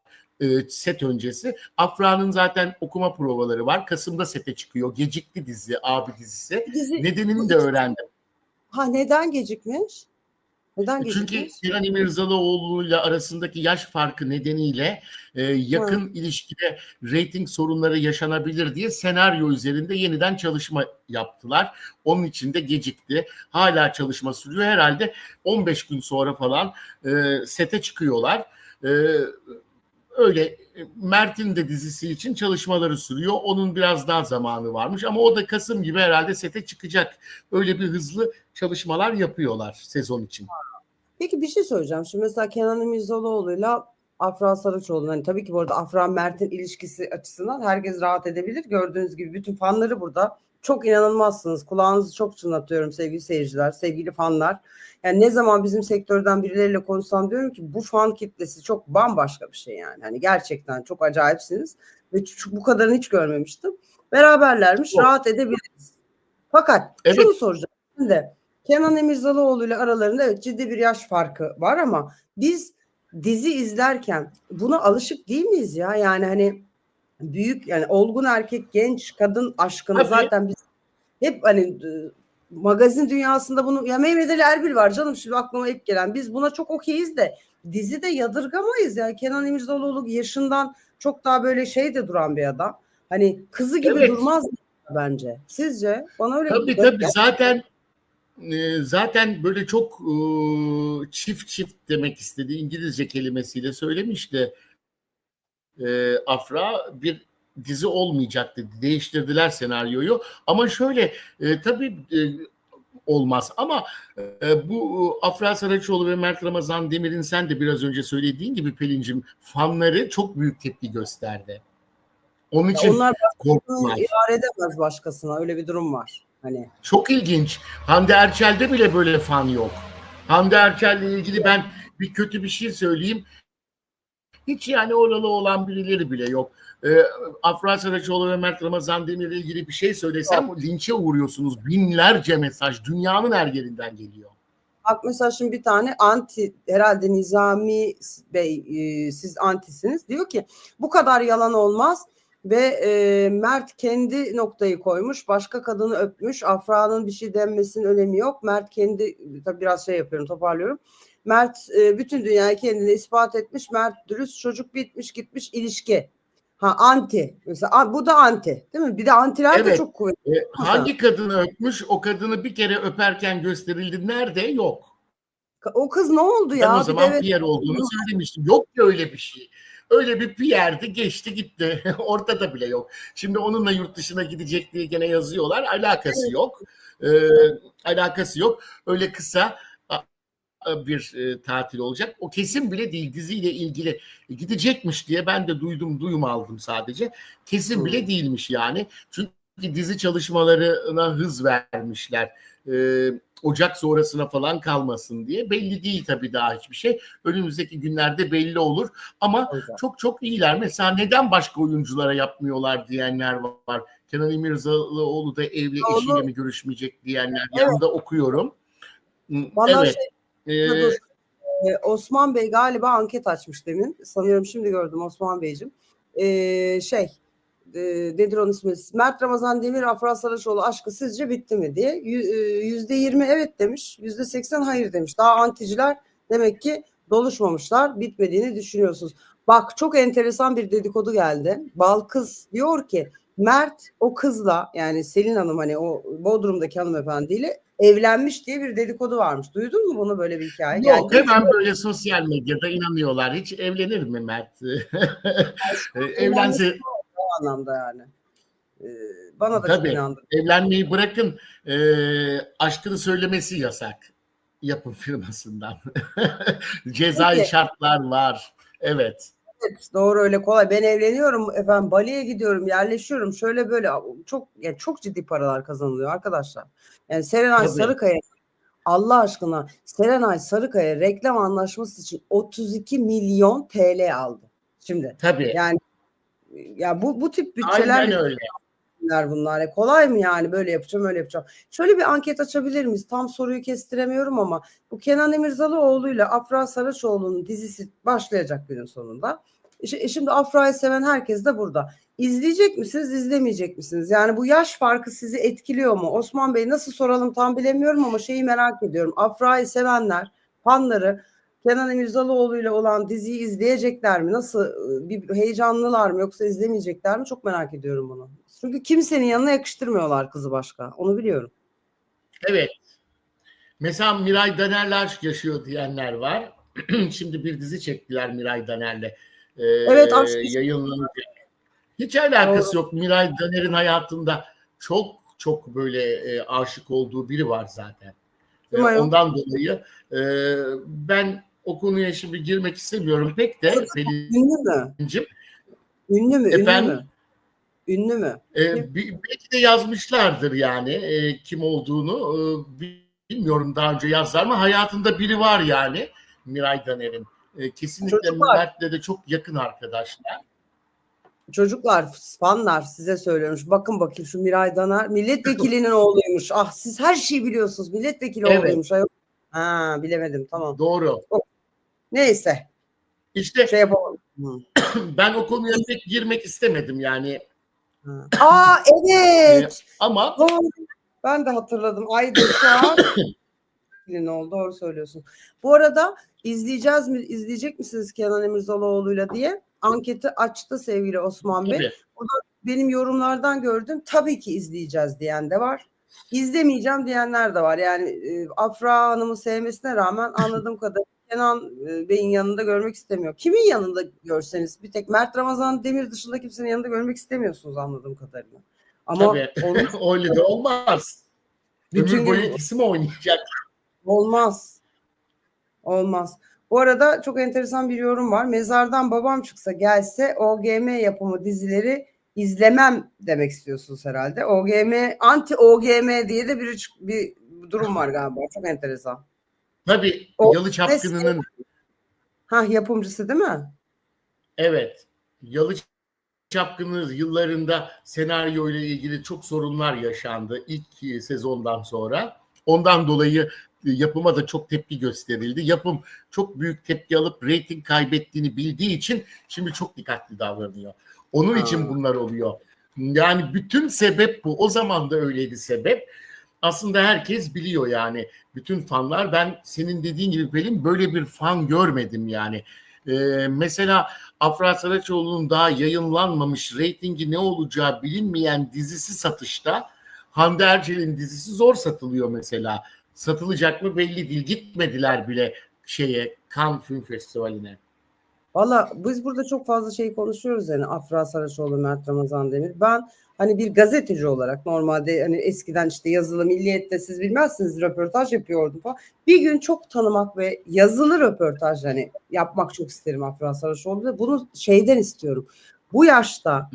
Set öncesi. Afra'nın zaten okuma provaları var. Kasım'da sete çıkıyor. Gecikti dizi, abi dizisi. Nedenini de öğrendim. neden gecikmiş? Neden Çünkü gecikmiş? Kenan İmirzalıoğlu ile arasındaki yaş farkı nedeniyle Ha. yakın ilişkide reyting sorunları yaşanabilir diye senaryo üzerinde yeniden çalışma yaptılar. Onun için de gecikti. Hala çalışma sürüyor. Herhalde 15 gün sonra falan sete çıkıyorlar. Öyle Mert'in de dizisi için çalışmaları sürüyor. Onun biraz daha zamanı varmış ama o da Kasım gibi herhalde sete çıkacak. Öyle bir hızlı çalışmalar yapıyorlar sezon için. Peki bir şey söyleyeceğim. Şimdi mesela Kenan İmirzalıoğlu'yla Afra Saraçoğlu. Hani tabii ki bu arada Afra Mert'in ilişkisi açısından herkes rahat edebilir. Gördüğünüz gibi bütün fanları burada. Çok inanılmazsınız. Kulağınızı çok çınlatıyorum sevgili seyirciler, sevgili fanlar. Yani ne zaman bizim sektörden birileriyle konuşsam diyorum ki bu fan kitlesi çok bambaşka bir şey yani. Hani gerçekten çok acayipsiniz ve bu kadarını hiç görmemiştim. Beraberlermiş, rahat edebiliriz. Fakat Evet, şunu soracağım. Şimdi Kenan İmirzalıoğlu ile aralarında evet ciddi bir yaş farkı var ama biz dizi izlerken buna alışık değil miyiz ya? Yani hani büyük, yani olgun erkek, genç kadın aşkını tabii. zaten biz hep hani magazin dünyasında bunu, ya Mehmet Ali Erbil var canım, şimdi aklıma ilk gelen, biz buna çok okeyiz de dizide yadırgamayız yani. Kenan İmirzalıoğlu yaşından çok daha böyle şey de duran bir adam. Hani kızı gibi Evet. durmaz bence. Sizce? Bana öyle Tabii. Zaten böyle çok çift demek istediği İngilizce kelimesiyle söylemişti. Afra bir dizi olmayacaktı. Değiştirdiler senaryoyu. Ama şöyle tabii olmaz. Ama bu Afra Saraçoğlu ve Mert Ramazan Demir'in sen de biraz önce söylediğin gibi Pelin'cim fanları çok büyük tepki gösterdi. Onun Ya için onlar başkasını korktular. idare edemez başkasına. Öyle bir durum var. Hani Çok ilginç. Hande Erçel'de bile böyle fan yok. Hande Erçel'le ilgili ben bir kötü bir şey söyleyeyim. Hiç yani oralı olan birileri bile yok. Afra Saraçoğlu ve Mert Ramazan Demir'le ilgili bir şey söylesem linçe uğruyorsunuz. Binlerce mesaj dünyanın her yerinden geliyor. bak mesela şimdi bir tane anti, herhalde Nizami Bey, siz antisiniz, diyor ki bu kadar yalan olmaz ve Mert kendi noktayı koymuş, başka kadını öpmüş, Afra'nın bir şey denmesinin önemi yok, Mert kendi, tabii biraz şey yapıyorum, toparlıyorum, Mert bütün dünyaya kendini ispat etmiş, Mert dürüst çocuk, bitmiş gitmiş ilişki. Ha, anti mesela, bu da anti değil mi? Bir de antiler de Evet. çok kuvvetli. Hangi kadını öpmüş? O kadını bir kere öperken gösterildi. Nerede? Yok. O kız ne oldu Ben o ya? Bir de zaman evet, PR olduğunu söylemiştim. Yok ki öyle bir şey. Öyle bir PR'di, geçti gitti. Ortada bile yok. Şimdi onunla yurt dışına gidecek diye gene yazıyorlar. Alakası yok. Alakası yok. Öyle kısa bir tatil olacak. O kesin bile değil. Diziyle ilgili gidecekmiş diye ben de duyum aldım sadece. Kesin bile değilmiş yani. Çünkü dizi çalışmalarına hız vermişler. Ocak sonrasına falan kalmasın diye. Belli değil tabii daha hiçbir şey. Önümüzdeki günlerde belli olur. Ama çok çok iyiler. Mesela neden başka oyunculara yapmıyorlar diyenler var. Kenan İmirzalıoğlu da evli eşiyle mi görüşmeyecek diyenler. Evet. Yanında okuyorum. Bana evet. dur. Osman Bey galiba anket açmış demin. Sanıyorum şimdi gördüm Osman Beyciğim. Nedir onun ismi? Mert Ramazan Demir, Afra Saraçoğlu aşkı sizce bitti mi diye. %20 evet demiş. %80 hayır demiş. Daha anticiler demek ki doluşmamışlar. Bitmediğini düşünüyorsunuz. Bak çok enteresan bir dedikodu geldi. Balkız diyor ki Mert o kızla yani Selin Hanım hani o Bodrum'daki hanımefendiyle evlenmiş diye bir dedikodu varmış. Duydun mu bunu böyle bir hikaye? Yok Yani hemen böyle sosyal medyada inanıyorlar. Hiç evlenir mi Mert? Evlense o anlamda yani. Bana da çok tabii inandı. evlenmeyi bırakın aşkını söylemesi yasak yapım firmasından. Cezai Peki. şartlar var. Evet. Evet, doğru öyle kolay. Ben evleniyorum efendim Bali'ye gidiyorum yerleşiyorum şöyle böyle çok yani çok ciddi paralar kazanılıyor arkadaşlar. Yani Serenay Tabii. Sarıkaya Allah aşkına Serenay Sarıkaya reklam anlaşması için 32 milyon TL aldı. Şimdi Tabii. yani ya bu tip Aynen bütçelerle öyle. bunlar. Kolay mı yani böyle yapacağım öyle yapacağım. Şöyle bir anket açabilir miyiz? Tam soruyu kestiremiyorum ama bu Kenan İmirzalıoğlu ile Afra Saraçoğlu'nun dizisi başlayacak günün sonunda. Şimdi Afra'yı seven herkes de burada. İzleyecek misiniz, izlemeyecek misiniz? Yani bu yaş farkı sizi etkiliyor mu? Osman Bey nasıl soralım tam bilemiyorum ama şeyi merak ediyorum. Afra'yı sevenler, fanları Kenan İmirzalıoğlu ile olan diziyi izleyecekler mi? Nasıl bir heyecanlılar mı yoksa izlemeyecekler mi? Çok merak ediyorum bunu. Çünkü kimsenin yanına yakıştırmıyorlar kızı başka. Onu biliyorum. Evet. Mesela Miray Daner'le aşk yaşıyor diyenler var. Şimdi bir dizi çektiler Miray Daner'le. Evet aşk Yayınlanacak. Hiç doğru. alakası yok. Miray Daner'in hayatında çok çok böyle aşık olduğu biri var zaten. Ondan dolayı ben o konuya şimdi girmek istemiyorum pek de Ünlü mü? Pelin'cim. Ünlü mü? Ünlü Efendim? mü? Ünlü mü? Belki de yazmışlardır yani kim olduğunu. Bilmiyorum daha önce yazdılar mı? Hayatında biri var yani Miray Daner'in. Kesinlikle Çocuklar, Mert'le de çok yakın arkadaşlar. çocuklar, fanlar size söylüyormuş. Bakın bakayım şu Miray Daner milletvekilinin oğluymuş. Ah siz her şeyi biliyorsunuz. Milletvekili Evet, oğluymuş. Ha bilemedim tamam. doğru. Neyse İşte şey yapalım. ben o konuya pek girmek istemedim yani. Aa evet. Ama Doğru. Ben de hatırladım. Aydır Suat. oldu. Doğru söylüyorsun. Bu arada izleyecek misiniz Kenan İmirzalıoğlu'yla diye anketi açtı sevgili Osman Bey. tabii, Burada benim yorumlardan gördüm. Tabii ki izleyeceğiz diyen de var. İzlemeyeceğim diyenler de var. Yani Afra Hanım'ı sevmesine rağmen anladığım kadarıyla Kenan Bey'in yanında görmek istemiyor. Kimin yanında görseniz bir tek Mert Ramazan Demir dışında kimsenin yanında görmek istemiyorsunuz anladığım kadarıyla. Ama tabii. Öyle de olmaz. bütün Ömür boyu gün ikisi mi oynayacak? olmaz. Olmaz. Bu arada çok enteresan bir yorum var. Mezardan babam çıksa gelse OGM yapımı dizileri izlemem demek istiyorsunuz herhalde. OGM, anti OGM diye de bir durum var galiba. Çok enteresan. Tabii O Yalı Çapkını'nın yapımcısı değil mi? evet Yalı Çapkını yıllarında senaryo ile ilgili çok sorunlar yaşandı ilk sezondan sonra. Ondan dolayı yapıma da çok tepki gösterildi. Yapım çok büyük tepki alıp reyting kaybettiğini bildiği için şimdi çok dikkatli davranıyor. Onun için bunlar oluyor. Yani bütün sebep bu. O zaman da öyleydi sebep. Aslında herkes biliyor yani. Bütün fanlar ben senin dediğin gibi Pelin böyle bir fan görmedim yani. Mesela Afra Saraçoğlu'nun daha yayınlanmamış reytingi ne olacağı bilinmeyen dizisi satışta Hande Erçel'in dizisi zor satılıyor mesela. Satılacak mı belli değil. Gitmediler bile Cannes Film Festivali'ne. Valla biz burada çok fazla şey konuşuyoruz yani Afra Saraçoğlu, Mert Ramazan Demir. Ben hani bir gazeteci olarak normalde hani eskiden işte yazılı Milliyet'te siz bilmezsiniz röportaj yapıyordum falan. Bir gün çok tanımak ve yazılı röportaj hani yapmak çok isterim Afra Saraçoğlu'da. Bunu şeyden istiyorum. Bu yaşta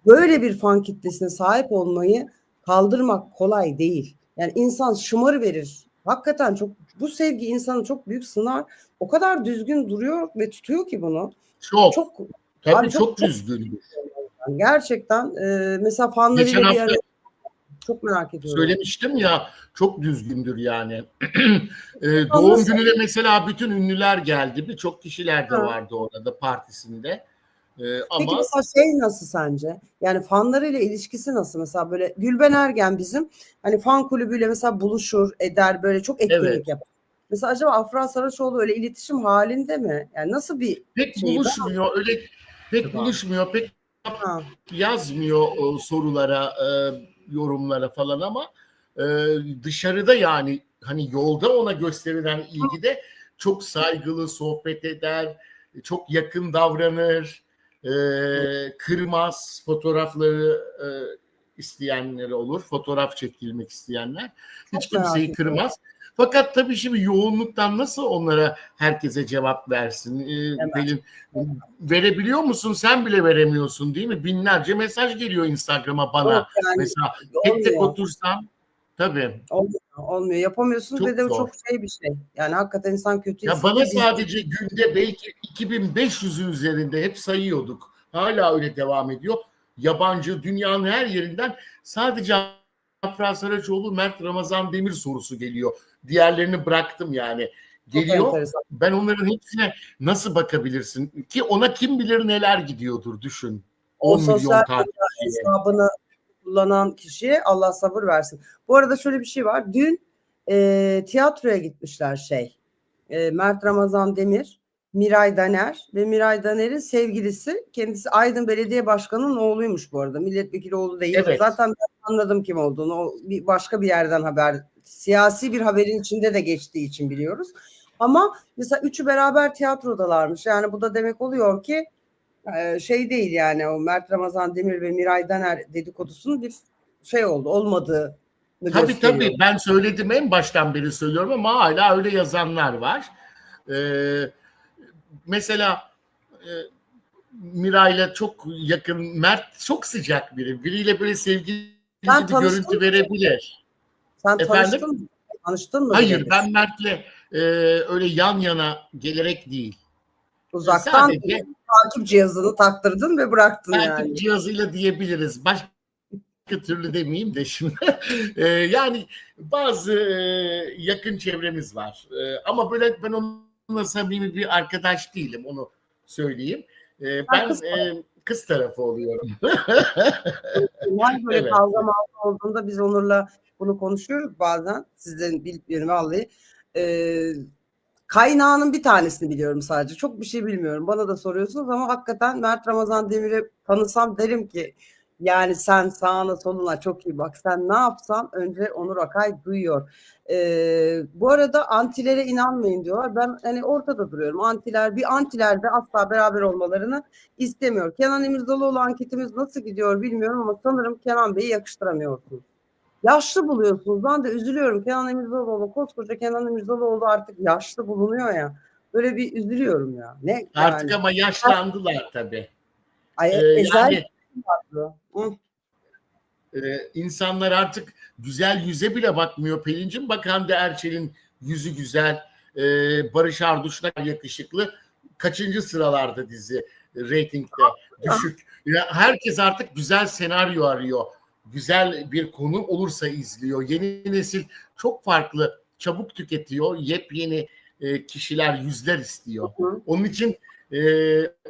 böyle bir fan kitlesine sahip olmayı kaldırmak kolay değil. Yani insan şımarı verir. Hakikaten çok bu sevgi insanı çok büyük sınar. O kadar düzgün duruyor ve tutuyor ki bunu. Çok. Çok Tabii abi çok çok düzgün. gerçekten mesela Geçen fanlarıyla bir hafta araya çok merak ediyorum. söylemiştim ya, çok düzgündür yani. Doğum Nasıl? gününe mesela bütün ünlüler geldi. Birçok kişiler de Ha. vardı orada partisinde. Peki Ama mesela şey nasıl sence? Yani fanlarıyla ilişkisi nasıl? Mesela böyle Gülben Ergen bizim hani fan kulübüyle mesela buluşur, eder böyle çok evet, etkinlik yapar. Mesela acaba Afra Saraçoğlu öyle iletişim halinde mi? Yani nasıl bir pek şey ben buluşmuyor. Öyle pek acaba? buluşmuyor. Pek Ha, yazmıyor o sorulara, yorumlara falan ama e, dışarıda yani hani yolda ona gösterilen ilgide çok saygılı sohbet eder, çok yakın davranır, e, kırmaz fotoğrafları isteyenler olur, fotoğraf çekilmek isteyenler. Hiç çok merak kimseyi ediyorum. kırmaz. Fakat tabii şimdi yoğunluktan nasıl onlara herkese cevap versin? Hemen. Pelin, verebiliyor musun? Sen bile veremiyorsun değil mi? Binlerce mesaj geliyor Instagram'a Yok bana. yani Mesela tek tek olmuyor. otursam tabii Olmuyor. Olmuyor. Yapamıyorsunuz ve çok de zor. çok şey bir şey. Yani hakikaten insan kötü Ya bana hissediyor. Biz sadece günde belki 2500'ün üzerinde hep sayıyorduk. Hala öyle devam ediyor. Yabancı dünyanın her yerinden sadece Afra Saraçoğlu, Mert Ramazan Demir sorusu geliyor. Diğerlerini bıraktım yani. çok Geliyor. enteresan. Ben onların hepsine nasıl bakabilirsin? Ki ona kim bilir neler gidiyordur, düşün. O 10 sosyal milyon medya takipçiye. hesabını kullanan kişiye Allah sabır versin. Bu arada şöyle bir şey var. Dün tiyatroya gitmişler Mert Ramazan Demir, Miray Daner ve Miray Daner'in sevgilisi. Kendisi Aydın Belediye Başkanı'nın oğluymuş bu arada. Milletvekili oğlu değil. Evet. Zaten ben anladım kim olduğunu. O başka bir yerden haber, siyasi bir haberin içinde de geçtiği için biliyoruz. Ama mesela üçü beraber tiyatrodalarmış. Yani bu da demek oluyor ki şey değil yani o Mert Ramazan Demir ve Miray Daner dedikodusunun bir şey oldu, olmadığını Tabii gösteriyor. tabii, ben söyledim, en baştan beri söylüyorum ama hala öyle yazanlar var. Ee, Mesela Miray'la çok yakın, Mert çok sıcak biri. Biriyle böyle Sen sevgilici bir tanıştın görüntü mı? verebilir. Sen Efendim? tanıştın mı? Tanıştın mı Hayır, birebir? ben Mert'le öyle yan yana gelerek değil. Uzaktan Sadece takip cihazını taktırdın ve bıraktın takip yani. cihazıyla diyebiliriz. Başka türlü demeyeyim de şimdi. Yani bazı yakın çevremiz var. Ama böyle ben onunla samimi bir arkadaş değilim, onu söyleyeyim. Ben Ben kız kız tarafı oluyorum. her böyle Evet. kavga mavga olduğunda biz Onur'la bunu konuşuyoruz bazen. Sizden bilip vallahi. Ee, Kaynağının bir tanesini biliyorum sadece. Çok bir şey bilmiyorum. Bana da soruyorsunuz ama hakikaten Mert Ramazan Demir'i tanısam derim ki yani sen sağına soluna çok iyi bak. Sen ne yapsan önce Onur Akay duyuyor. Bu arada antilere inanmayın diyorlar. Ben hani ortada duruyorum. Antiler de asla beraber olmalarını istemiyor. Kenan İmirzalıoğlu anketimiz nasıl gidiyor bilmiyorum ama sanırım Kenan Bey'i yakıştıramıyorsunuz. Yaşlı buluyorsunuz. Ben de üzülüyorum. Kenan İmirzalıoğlu, koskoca Kenan İmirzalıoğlu artık yaşlı bulunuyor ya. Böyle bir üzülüyorum ya. Ne Artık yani? ama yaşlandılar tabii. Ezel Yani vardı. Hı, insanlar artık güzel yüze bile bakmıyor Pelin'cim. Bak, Hande Erçel'in yüzü güzel. Barış Arduç'la yakışıklı. Kaçıncı sıralarda dizi reytingde düşük. Ya herkes artık güzel senaryo arıyor. Güzel bir konu olursa izliyor. Yeni nesil çok farklı, çabuk tüketiyor. Yepyeni kişiler, yüzler istiyor. hı. Onun için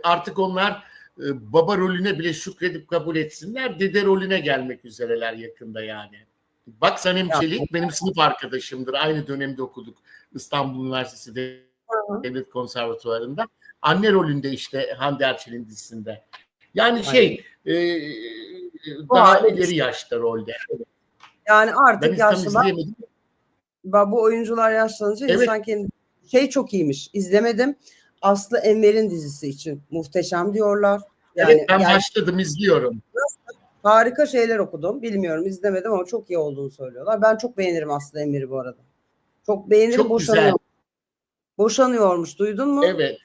artık onlar baba rolüne bile şükredip kabul etsinler. Dede rolüne gelmek üzereler yakında yani. Bak, Sanem Ya, Çelik benim sınıf arkadaşımdır. Aynı dönemde okuduk İstanbul Üniversitesi hı. Devlet Konservatuvarı'nda. Anne rolünde işte Hande Erçel'in dizisinde. Yani Ay, bu daha hale ileri düştü. yaşta rolde. Yani artık Ben tam yaşlılar, izleyemedim. bu oyuncular yaşlanınca Evet, insan kendi çok iyiymiş. İzlemedim. Aslı Enver'in dizisi için muhteşem diyorlar. Evet, ben Yani başladım, izliyorum. harika şeyler okudum. Bilmiyorum, izlemedim ama çok iyi olduğunu söylüyorlar. Ben çok beğenirim Aslı Enver'i bu arada. Çok beğenirim, Çok güzel. boşanıyor. Boşanıyormuş. Duydun mu? Evet.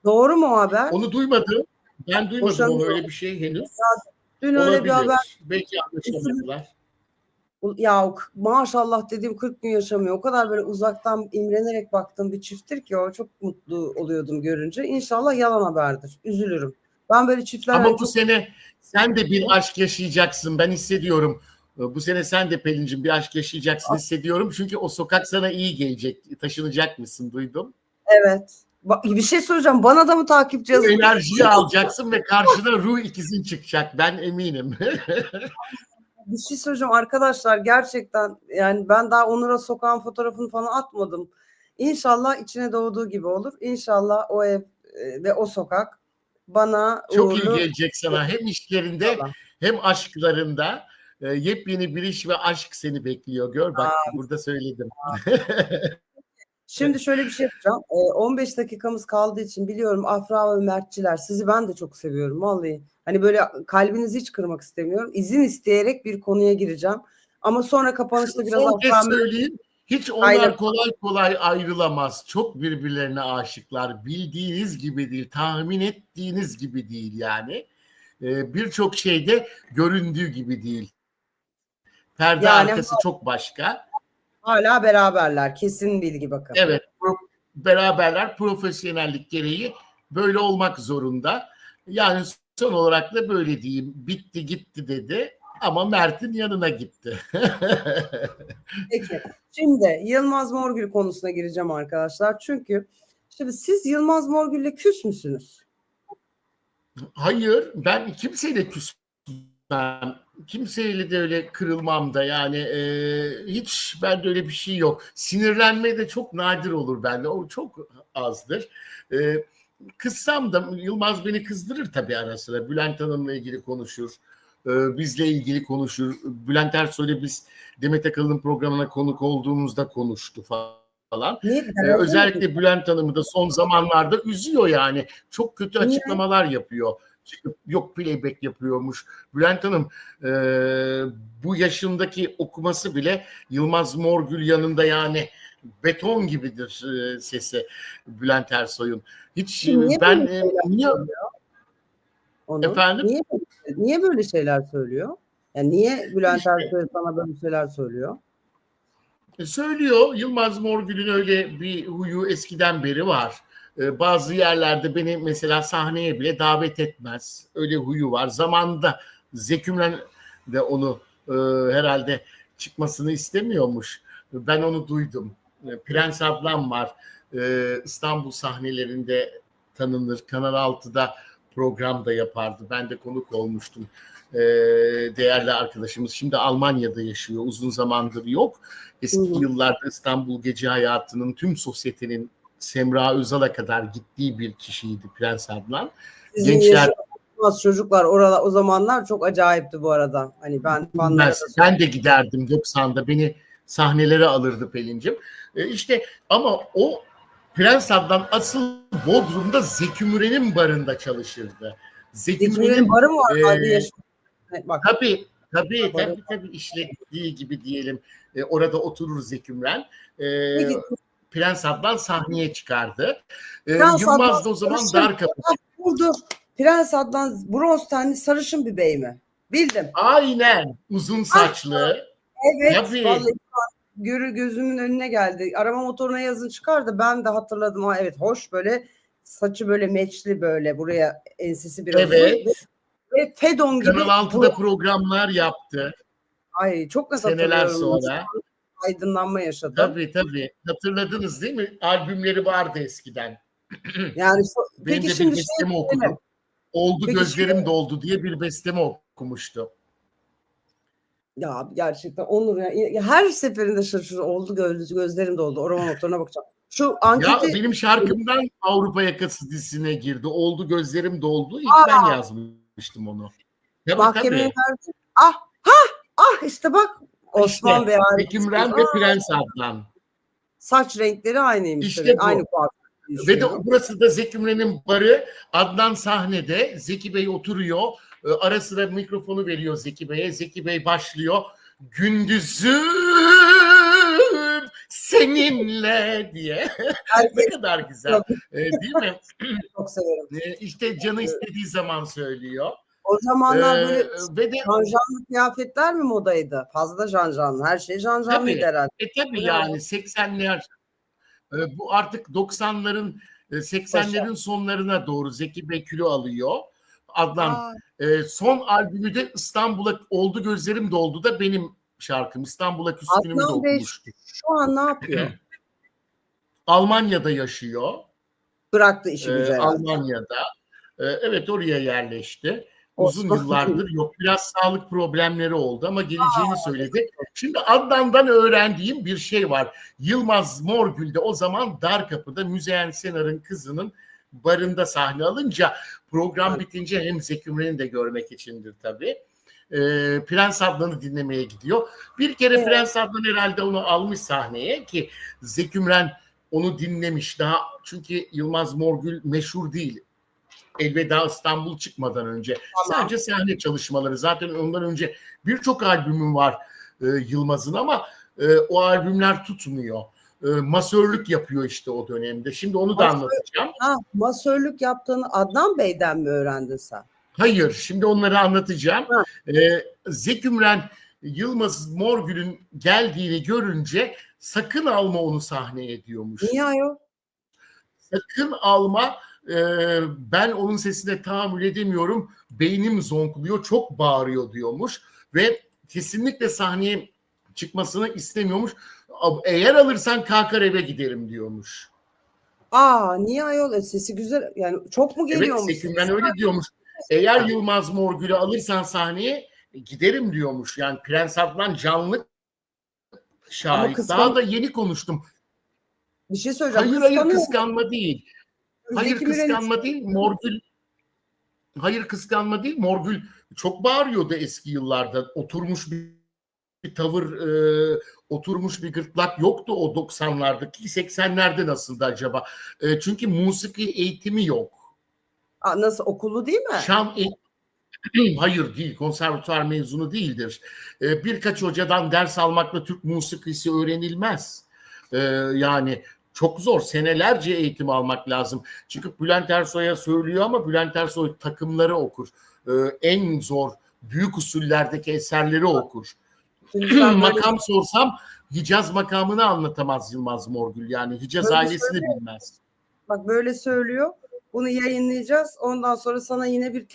Doğru mu o haber? Onu duymadım. Ben duymadım onu, Boşanıyor. öyle bir şey henüz. Dün öyle bir haber. Olabilir. Belki anlaşamadılar. Ya maşallah dediğim 40 gün yaşamıyor. O kadar böyle uzaktan imrenerek baktığım bir çifttir ki o, çok mutlu oluyordum görünce. İnşallah yalan haberdir. Üzülürüm. Ben böyle çiftler hani Ama bu çok... sene sen de bir aşk yaşayacaksın. Ben hissediyorum. Bu sene sen de Pelin'cim bir aşk yaşayacaksın hissediyorum. Çünkü o sokak sana iyi gelecek. Taşınacak mısın, duydum. Evet. Bir şey söyleyeceğim. Bana da mı takipçi Bu yazın? enerjiyi alacaksın ve karşına ruh ikizin çıkacak. Ben eminim. Bir şey söyleyeceğim arkadaşlar, gerçekten yani ben daha Onur'a sokağın fotoğrafını falan atmadım. İnşallah içine doğduğu gibi olur. İnşallah o ev ve o sokak bana Çok iyi uğurlu. gelecek sana. Hem işlerinde İnşallah. hem aşklarında. Yepyeni bir iş ve aşk seni bekliyor. Gör bak, burada söyledim. Şimdi şöyle bir şey yapacağım. 15 dakikamız kaldığı için biliyorum Afra ve Mertçiler, sizi ben de çok seviyorum vallahi. Hani böyle kalbinizi hiç kırmak istemiyorum. İzin isteyerek bir konuya gireceğim. Ama sonra kapanışta biraz Son kez Afra söyleyeyim. Hiç onlar kolay kolay ayrılamaz. Çok birbirlerine aşıklar. Bildiğiniz gibi değil, tahmin ettiğiniz gibi değil yani. Birçok şeyde göründüğü gibi değil. Perde yani arkası çok başka. hala beraberler. Kesin bilgi, bakın. Evet, beraberler, profesyonellik gereği böyle olmak zorunda. Yani son olarak da böyle diyeyim. Bitti gitti dedi ama Mert'in yanına gitti. Peki. Şimdi Yılmaz Morgül konusuna gireceğim arkadaşlar. Çünkü şimdi siz Yılmaz Morgül'le küs müsünüz? Hayır, ben kimseyle küsmem. Kimseyle de öyle kırılmam da yani hiç bende öyle bir şey yok. Sinirlenme de çok nadir olur bende. O çok azdır. Kızsam da Yılmaz beni kızdırır tabii ara sıra. Bülent Hanım'la ilgili konuşur. Bizle ilgili konuşur. Bülent Ersoy'la biz Demet Akalın'ın programına konuk olduğumuzda konuştu falan. Özellikle Bülent Hanım'ı da son zamanlarda üzüyor yani. Çok kötü açıklamalar yapıyor. Çıkıp yok playback yapıyormuş. Bülent Hanım bu yaşındaki okuması bile Yılmaz Morgül yanında yani beton gibidir sesi Bülent Ersoy'un. Hiç Niye ben niye efendim niye böyle şeyler söylüyor? Yani niye Bülent işte, Ersoy sana böyle şeyler söylüyor? Söylüyor. Yılmaz Morgül'ün öyle bir huyu eskiden beri var. Bazı yerlerde beni mesela sahneye bile davet etmez. Öyle huyu var. Zamanında Zeki Müren de onu herhalde çıkmasını istemiyormuş. Ben onu duydum. Prens ablam var. İstanbul sahnelerinde tanınır. Kanal 6'da program da yapardı. Ben de konuk olmuştum. Değerli arkadaşımız. Şimdi Almanya'da yaşıyor. Uzun zamandır yok. Eski yıllarda İstanbul gece hayatının tüm sosyetenin Semra Özal'a kadar gittiği bir kişiydi Prens Adnan. Sizin Gençler çocuklar oralar o zamanlar çok acayipti bu arada. Hani ben de giderdim 90'da, beni sahnelere alırdı Pelin'cim. İşte ama o Prens Adnan asıl Bodrum'da Zeki Müren'in barında çalışırdı. Zeki Müren'in barı mı var? Bak. Tabii işlettiği gibi diyelim. Orada oturur Zeki Müren. Prens Adnan sahneye çıkardı. Yılmaz da o zaman dar kapı. Dur. Prens Adnan bronz tenli sarışın bir bey mi? Bildim. Aynen. Uzun saçlı. Evet. Tabii. Vallahi gözümün önüne geldi. Arama motoruna yazın çıkardı. Ben de hatırladım. Ha, evet, hoş, böyle saçı böyle meçli, böyle buraya ensesi biraz evet. ve Fedon gibi. Kanal 6'da programlar yaptı. Ay, çok net seneler hatırlıyorum. sonra. Aydınlanma yaşadım. Tabii. Hatırladınız değil mi? Albümleri vardı eskiden. Yani benim de bir bestemi okudum. Oldu gözlerim doldu diye bir bestemi okumuştu. Ya gerçekten Onur ya her seferinde şaşırıyor. Oldu gözlerim doldu. Orman motoruna bakacağım. Şu anketi... Ya benim şarkımdan Avrupa Yakası dizisine girdi. Oldu gözlerim doldu. İlk ben yazmıştım onu. Mahkemeye verdi. İşte bak. Osman Bey. Zeki Müren ve Prens Adnan. Saç renkleri aynıymış. İşte bu. Aynı kuaför. Ve de düşünüyorum. burası da Zeki Müren'in barı. Adnan sahnede. Zeki Bey oturuyor. Ara sıra mikrofonu veriyor Zeki Bey'e. Zeki Bey başlıyor. Gündüzüm seninle diye. Ne Herkes kadar güzel. Değil mi? çok severim. İşte canı istediği zaman söylüyor. O zamanlar böyle Ve de janjanlı kıyafetler mi modaydı? Fazla janjanlı. Her şey janjanlıydı tabii, herhalde. tabii Bu ne ama? yani 80'ler, bu artık 90'ların, Paşa. 80'lerin sonlarına doğru Zeki Bey kilo alıyor. Adnan. Aa, Son albümü de İstanbul'a oldu gözlerim doldu da benim şarkım. İstanbul'a küskünümü de Adnan Bey okumuştu. şu an ne yapıyor? Almanya'da yaşıyor. Bıraktı işi gücü herhalde. Almanya'da. Evet, oraya yerleşti. Uzun Osman yıllardır yok. Biraz sağlık problemleri oldu ama geleceğini söyledi. Şimdi Adnan'dan öğrendiğim bir şey var. Yılmaz Morgül'de o zaman Darkapı'da Müzeyyen Senar'ın kızının barında sahne alınca program bitince hem Zeki Müren'i de görmek içindir tabii. Prens Adnan'ı dinlemeye gidiyor. Bir kere Prens Adnan herhalde onu almış sahneye ki Zeki Müren onu dinlemiş daha, çünkü Yılmaz Morgül meşhur değil. Elveda İstanbul çıkmadan önce. Tamam. Sadece sahne çalışmaları. Zaten ondan önce birçok albümüm var Yılmaz'ın ama o albümler tutmuyor. Masörlük yapıyor işte o dönemde. Şimdi onu da anlatacağım. Masörlük yaptığını Adnan Bey'den mi öğrendin sen? Hayır, şimdi onları anlatacağım. Ha. Zeki Müren Yılmaz Morgül'ün geldiğini görünce sakın alma onu sahneye diyormuş. Niye ayol? Sakın alma, ben onun sesine tahammül edemiyorum, beynim zonkluyor, çok bağırıyor diyormuş ve kesinlikle sahneye çıkmasını istemiyormuş. Eğer alırsan kalkar eve giderim diyormuş. Niye ayol? Sesi güzel. Yani çok mu geliyormuş? Evet, Sekim'den öyle diyormuş. Eğer Yılmaz Morgül'ü alırsan sahneye giderim diyormuş. Yani Prens Adnan canlı şahit. Daha da yeni konuştum. Bir şey söyleyeceğim. Hayır, kıskanma değil. Zeki Hayır, kıskanma değil. Morgül çok bağırıyordu eski yıllarda. Oturmuş bir tavır, oturmuş bir gırtlak yoktu o 90'lardaki. 80'lerde nasıldı acaba? Çünkü musiki eğitimi yok. Nasıl, okullu değil mi? Hayır değil, konservatuvar mezunu değildir. Birkaç hocadan ders almakla Türk musikisi öğrenilmez. Yani çok zor, senelerce eğitim almak lazım. Çıkıp Bülent Ersoy'a söylüyor ama Bülent Ersoy takımları okur. En zor, büyük usullerdeki eserleri okur. Makam sorsam Hicaz makamını anlatamaz Yılmaz Morgül. Yani Hicaz ailesini bilmez. Bak böyle söylüyor. Bunu yayınlayacağız. Ondan sonra sana yine bir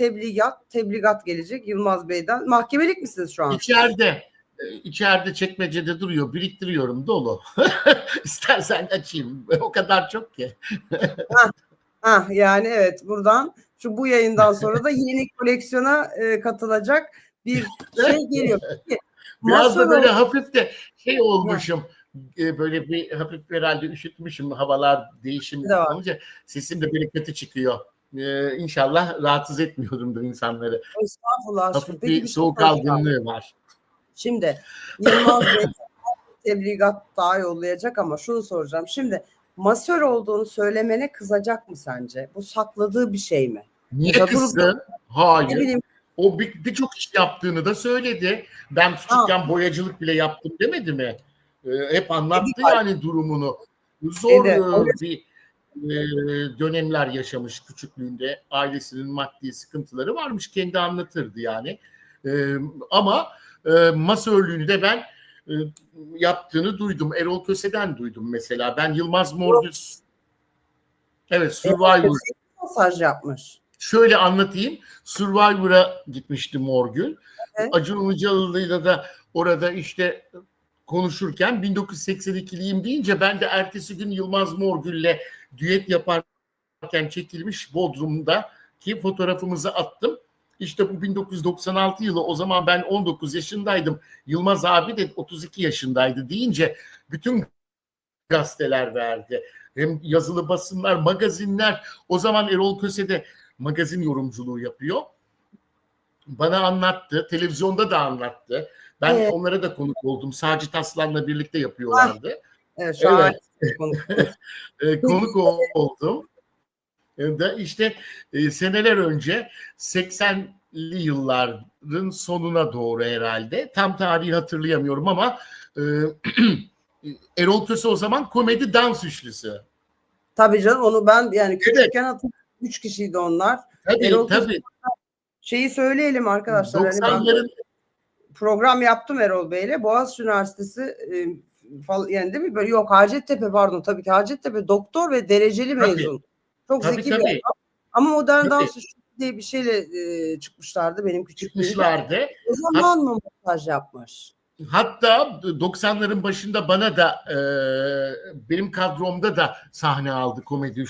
tebligat gelecek Yılmaz Bey'den. Mahkemelik misiniz şu an? İçeride çekmecede duruyor. Biriktiriyorum, dolu. İstersen açayım. O kadar çok ki. Yani evet, buradan bu yayından sonra da yeni koleksiyona katılacak bir şey geliyor. Biraz da böyle hafif de olmuşum. Böyle bir hafif herhalde üşütmüşüm, havalar değişim olunca sesim de böyle kötü çıkıyor. İnşallah rahatsız etmiyorumdur insanları. Estağfurullah. Hafif bir soğuk algınlığı var. Şimdi Yılmaz Bey tebligat daha yollayacak ama şunu soracağım. Şimdi masör olduğunu söylemene kızacak mı sence? Bu sakladığı bir şey mi? Niye kızsın? Hayır. O birçok iş yaptığını da söyledi. Ben küçükken boyacılık bile yaptım demedi mi? Hep anlattı yani durumunu. Zor bir dönemler yaşamış küçüklüğünde. Ailesinin maddi sıkıntıları varmış. Kendi anlatırdı yani. Ama masörlüğünü de ben yaptığını duydum. Erol Köse'den duydum mesela. Ben Yılmaz Morgül, evet, Survivor masaj yapmış. Şöyle anlatayım. Survivor'a gitmişti Morgül. Evet. Acun Ilıcalı'yla da orada işte konuşurken 1982'liyim deyince ben de ertesi gün Yılmaz Morgül'le düet yaparken çekilmiş Bodrum'daki fotoğrafımızı attım. İşte bu 1996 yılı, o zaman ben 19 yaşındaydım. Yılmaz abi de 32 yaşındaydı deyince bütün gazeteler verdi. Hem yazılı basınlar, magazinler. O zaman Erol Köse de magazin yorumculuğu yapıyor. Bana anlattı. Televizyonda da anlattı. Ben onlara da konuk oldum. Sacit Aslan'la birlikte yapıyorlardı. Evet. konuk. Konuk oldum. Da işte seneler önce 80'li yılların sonuna doğru herhalde. Tam tarihi hatırlayamıyorum ama Erol Köse o zaman komedi dans üçlüsü. Tabii canım, onu ben yani küçükken Evet. hatırlıyorum. 3 kişiydi onlar. Tabii Erol Köse, tabii. şeyi söyleyelim arkadaşlar. Hani ben 90'ların program yaptım Erol Bey'le. Boğaziçi Üniversitesi yani değil mi? Böyle yok, Hacettepe, pardon, tabii ki Hacettepe, doktor ve dereceli tabii mezun. Çok tabii zeki bir tabii, adam. Ama modern tabii dans diye bir şeyle çıkmışlardı benim küçüklüğümde. çıkmışlardı. O zaman mı montaj yapmış? Hatta 90'ların başında bana da benim kadromda da sahne aldı komedi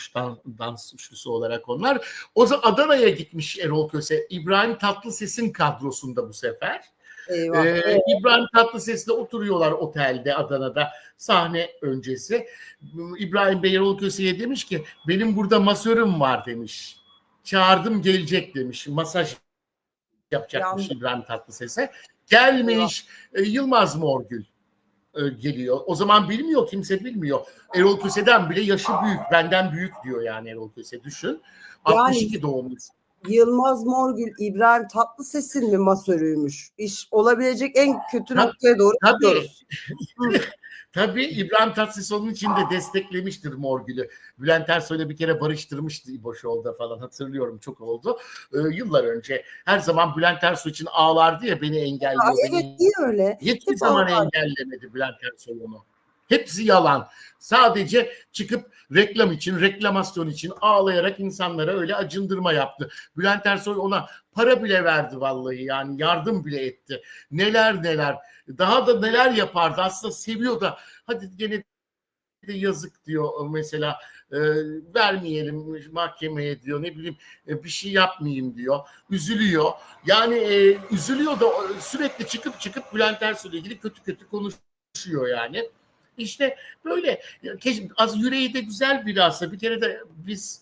dans üçlüsü olarak onlar. O zaman Adana'ya gitmiş Erol Köse. İbrahim Tatlıses'in kadrosunda bu sefer. Eyvah. İbrahim Tatlıses'le oturuyorlar otelde Adana'da sahne öncesi. İbrahim Bey Erol Köse'ye demiş ki benim burada masörüm var demiş. Çağırdım gelecek demiş. Masaj yapacakmış Yandı. İbrahim Tatlıses'e. Eyvah. Gelmiş Yılmaz Morgül geliyor. O zaman bilmiyor, kimse bilmiyor. Erol Köse'den bile yaşı büyük, benden büyük diyor yani Erol Köse, düşün. Yani 62 doğumlu. Yılmaz Morgül İbrahim Tatlıses'in mi masörüymüş? İş olabilecek en kötü Tabii, noktaya doğru tabii. gidiyoruz. Tabii İbrahim Tatlıses onun için de desteklemiştir Morgül'ü. Bülent Ersoy'la bir kere barıştırmıştı İbo Show'da falan, hatırlıyorum, çok oldu. Yıllar önce her zaman Bülent Ersoy için ağlardı ya, beni engelliyor. Ya evet, Beni niye öyle? hiçbir Hep zaman ağlar. engellemedi Bülent Ersoy onu. Hepsi yalan. Sadece çıkıp reklam için, reklamasyon için ağlayarak insanlara öyle acındırma yaptı. Bülent Ersoy ona para bile verdi vallahi, yani yardım bile etti. Neler neler. Daha da neler yapardı. Aslında seviyor da hadi gene de yazık diyor mesela, vermeyelim mahkemeye diyor, ne bileyim bir şey yapmayayım diyor. Üzülüyor. Yani üzülüyor da sürekli çıkıp Bülent Ersoy'la ilgili kötü kötü konuşuyor yani. İşte böyle az yüreği de güzel biri aslında. Bir kere de biz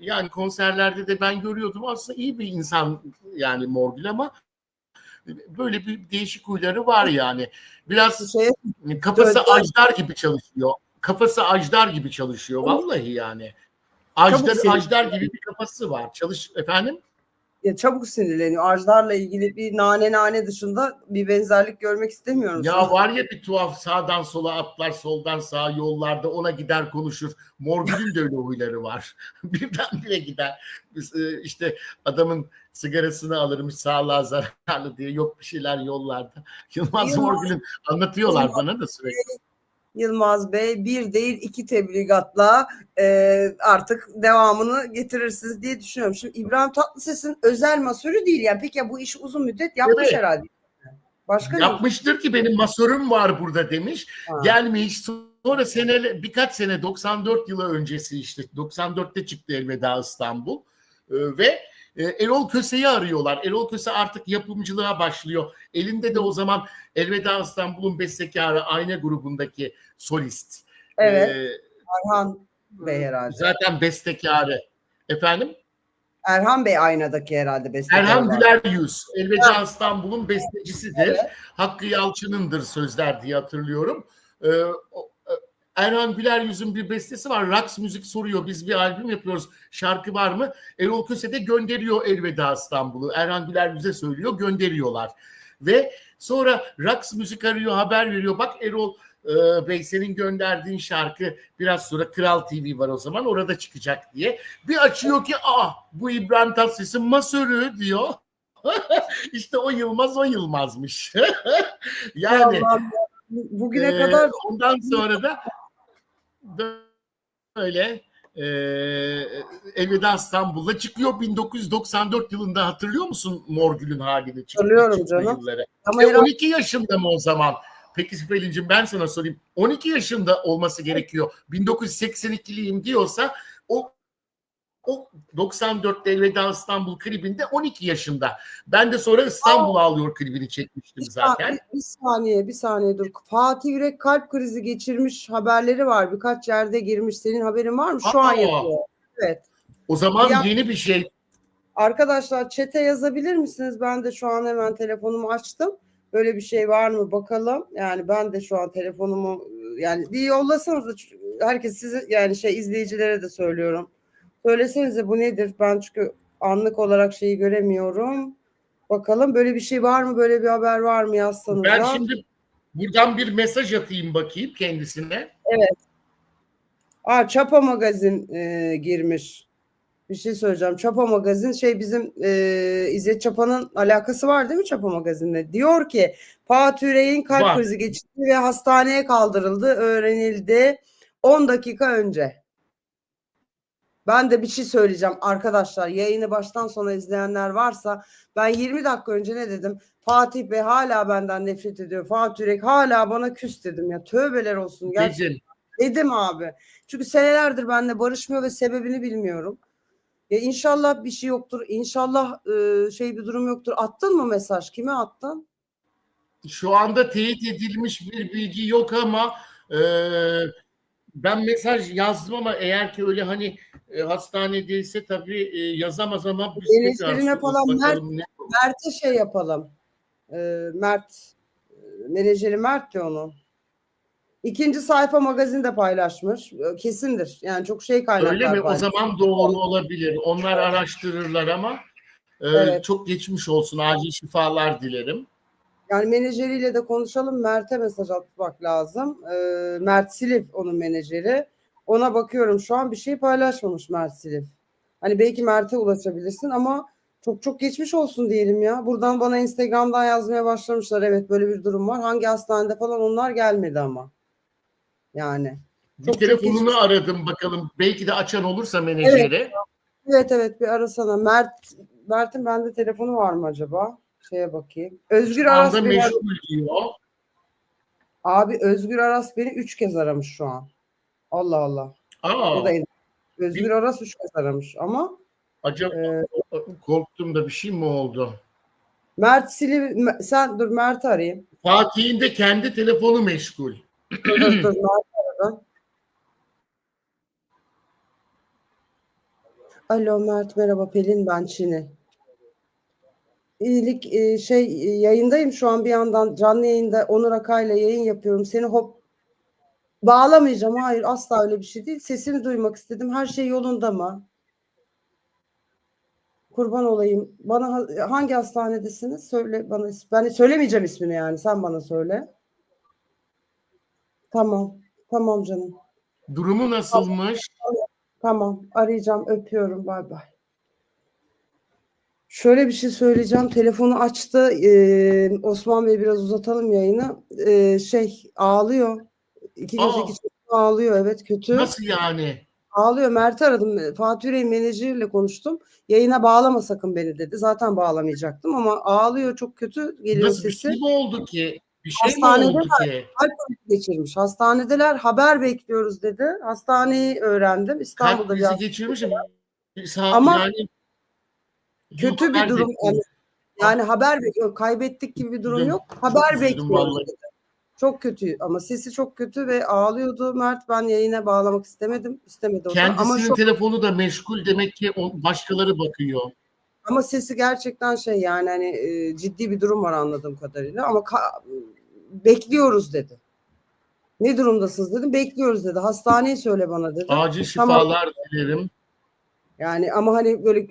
yani konserlerde de ben görüyordum, aslında iyi bir insan yani Morgül, ama böyle bir değişik huyları var yani. Biraz Şey, kafası ajdar gibi çalışıyor. Kafası ajdar gibi çalışıyor vallahi yani. çabuk Ajdar gibi bir kafası var. Efendim? çabuk sinirleniyor. Ajdar'la ilgili bir nane dışında bir benzerlik görmek istemiyorum şu Ya an. var ya bir tuhaf, sağdan sola atlar, soldan sağa yollarda, ona gider konuşur. Morgül'ün de öyle huyları var. Birdenbire gider. İşte adamın sigarasını alırmış, sağlığa zararlı diye, yok bir şeyler yollarda. Yılmaz Morgül'ün anlatıyorlar bana da sürekli. Yılmaz Bey bir değil 2 tebligatla artık devamını getirirsiniz diye düşünüyorum. Şimdi İbrahim Tatlıses'in özel masörü değil yani. Peki ya bu işi uzun müddet yapmış Evet. herhalde. Başka Yapmıştır ki benim masörüm var burada demiş. Ha. Gelmiş sonra birkaç sene 94 yılı öncesi, işte 94'te çıktı Elveda İstanbul ve Erol Köse'yi arıyorlar. Erol Köse artık yapımcılığa başlıyor. Elinde de o zaman Elveda İstanbul'un bestekarı, Ayna grubundaki solist. Evet. Erhan Bey herhalde. Zaten bestekarı. Efendim? Erhan Bey Aynadaki herhalde bestekarı Erhan var. Güler Yüz. Elveda İstanbul'un bestecisidir. Evet. Hakkı Yalçın'ındır sözler diye hatırlıyorum. Erhan Güler Yüz'ün bir bestesi var. Raks Müzik soruyor. Biz bir albüm yapıyoruz. Şarkı var mı? Erol Köse de gönderiyor Elveda İstanbul'u. Erhan Güler Yüz'e söylüyor. Gönderiyorlar. Ve sonra Raks Müzik arıyor, haber veriyor. Bak Erol Bey, senin gönderdiğin şarkı biraz sonra Kral TV var o zaman, orada çıkacak diye. Bir açıyor ki bu İbrahim Tatlıses'in masörü diyor. İşte o Yılmaz'mış. Yani bugüne kadar ondan sonra da böyle Elveda İstanbul'da çıkıyor 1994 yılında, hatırlıyor musun Morgül'ün halini? hatırlıyorum canım. Yılları. Ama 12 yaşında mı o zaman? Peki Pelin'cim, ben sana sorayım. 12 yaşında olması gerekiyor. 1982'liyim diyorsa o 94'te Elveda İstanbul klibinde 12 yaşında. Ben de sonra İstanbul Ağlıyor klibini çekmiştim zaten. Bir saniye dur. Fatih Yürek kalp krizi geçirmiş haberleri var. Birkaç yerde girmiş. Senin haberin var mı? Şu an yapıyor. Evet. O zaman yeni bir şey. Arkadaşlar chat'e yazabilir misiniz? Ben de şu an hemen telefonumu açtım. Böyle bir şey var mı bakalım. Yani ben de şu an telefonumu yani bir yollasanız da herkes size yani izleyicilere de söylüyorum. Söylesenize bu nedir? Ben çünkü anlık olarak şeyi göremiyorum. Bakalım böyle bir şey var mı? Böyle bir haber var mı yazsanız Ben da. şimdi buradan bir mesaj atayım bakayım kendisine. Evet. Çapa Magazin girmiş. Bir şey söyleyeceğim. Çapa Magazin bizim İzzet Çapa'nın alakası var değil mi Çapa Magazin'le? Diyor ki Fatih Yüreğin kalp Var. krizi geçirdi ve hastaneye kaldırıldı. Öğrenildi 10 dakika önce. Ben de bir şey söyleyeceğim arkadaşlar. Yayını baştan sona izleyenler varsa ben 20 dakika önce ne dedim? Fatih Bey hala benden nefret ediyor. Fatih Yürek hala bana küs dedim ya. Tövbeler olsun. Gerçekten. Dedim abi. Çünkü senelerdir benimle barışmıyor ve sebebini bilmiyorum. Ya inşallah bir şey yoktur. İnşallah bir durum yoktur. Attın mı mesaj? Kime attın? Şu anda teyit edilmiş bir bilgi yok ama ben mesaj yazdım ama eğer ki öyle hani hastanedeyse tabii yazamaz ama biz Menajerine tekrar falan bakalım ne. Mert'e yapalım. Mert menajeri Mert diyor onu. İkinci sayfa magazinde paylaşmış. Kesindir. Yani çok kaynaklar Öyle mi? O paylaşmış. zaman doğru olabilir. Onlar araştırırlar ama Evet. çok geçmiş olsun. Acil şifalar dilerim. Yani menajeriyle de konuşalım. Mert'e mesaj atmak lazım. Mert Silif onun menajeri. Ona bakıyorum şu an bir şey paylaşmamış Mert Silif. Hani belki Mert'e ulaşabilirsin ama çok çok geçmiş olsun diyelim ya. Buradan bana Instagram'dan yazmaya başlamışlar. Evet böyle bir durum var. Hangi hastanede falan onlar gelmedi ama. Yani. Bir Çok çok geçmiş. telefonunu aradım bakalım. Belki de açan olursa Evet. menajeri. Evet bir arasana. Mert'in bende telefonu var mı acaba? Bakayım. Özgür Şu anda Aras beni meşgul diyor. Abi Özgür Aras beni 3 kez aramış şu an. Allah Allah. O da Özgür Aras 3 kez aramış ama acaba korktum da bir şey mi oldu? Mert sen dur Mert'i arayayım. Fatih'in de kendi telefonu meşgul. Dur Mert'i aradım. Alo Mert merhaba Pelin ben Çin'i. İyilik yayındayım şu an bir yandan canlı yayında Onur Akay'la yayın yapıyorum. Seni bağlamayacağım. Hayır asla öyle bir şey değil. Sesini duymak istedim. Her şey yolunda mı? Kurban olayım. Bana hangi hastanedesiniz? Söyle bana. Ben söylemeyeceğim ismini yani. Sen bana söyle. Tamam. Tamam canım. Durumu nasılmış? Tamam. Arayacağım. Öpüyorum. Bay bay. Şöyle bir şey söyleyeceğim. Telefonu açtı. Osman Bey biraz uzatalım yayını. Ağlıyor. 2 geceki çocuk ağlıyor. Evet kötü. Nasıl yani? Ağlıyor. Mert'i aradım. Fatih Yüreğin menajeriyle konuştum. Yayına bağlama sakın beni dedi. Zaten bağlamayacaktım ama ağlıyor. Çok kötü geliyor Nasıl bir sesi. şey mi oldu ki? Bir şey mi Hastanede oldu ki? kalp krizi geçirmiş. Hastanedeler haber bekliyoruz dedi. Hastaneyi öğrendim. Kalp İstanbul'da krizi geçirmiş ama yani kötü bir haber durum. bekliyoruz. Yani haber bekliyor. Kaybettik gibi bir durum Üzüldüm. yok. Çok Haber üzüldüm bekliyoruz vallahi. dedi. Çok kötü ama sesi çok kötü ve ağlıyordu Mert. Ben yayına bağlamak istemedim. İstemedi o da. Kendisinin telefonu da meşgul demek ki başkaları bakıyor. Ama sesi gerçekten yani hani ciddi bir durum var anladığım kadarıyla ama bekliyoruz dedi. Ne durumdasınız dedim. Bekliyoruz dedi. Hastaneyi söyle bana dedi. Acil Tamam. şifalar dilerim. Yani ama hani böyle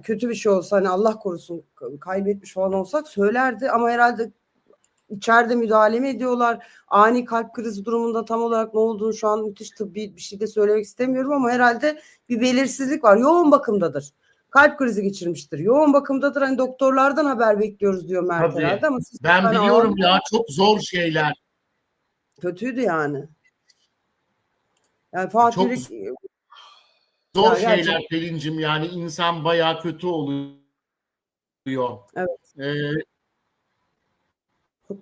kötü bir şey olsa hani Allah korusun kaybetmiş falan olsak söylerdi ama herhalde içeride müdahale mi ediyorlar? Ani kalp krizi durumunda tam olarak ne olduğunu şu an müthiş tıbbi bir şey de söylemek istemiyorum ama herhalde bir belirsizlik var. Yoğun bakımdadır. Kalp krizi geçirmiştir. Yoğun bakımdadır. Hani doktorlardan haber bekliyoruz diyor Mert Tabii. herhalde ama Ben biliyorum ya çok zor şeyler. kötüydü yani. Yani Fatih Çok zor ya şeyler gerçekten Pelin'cim yani insan bayağı kötü oluyor. evet. Ee, Çok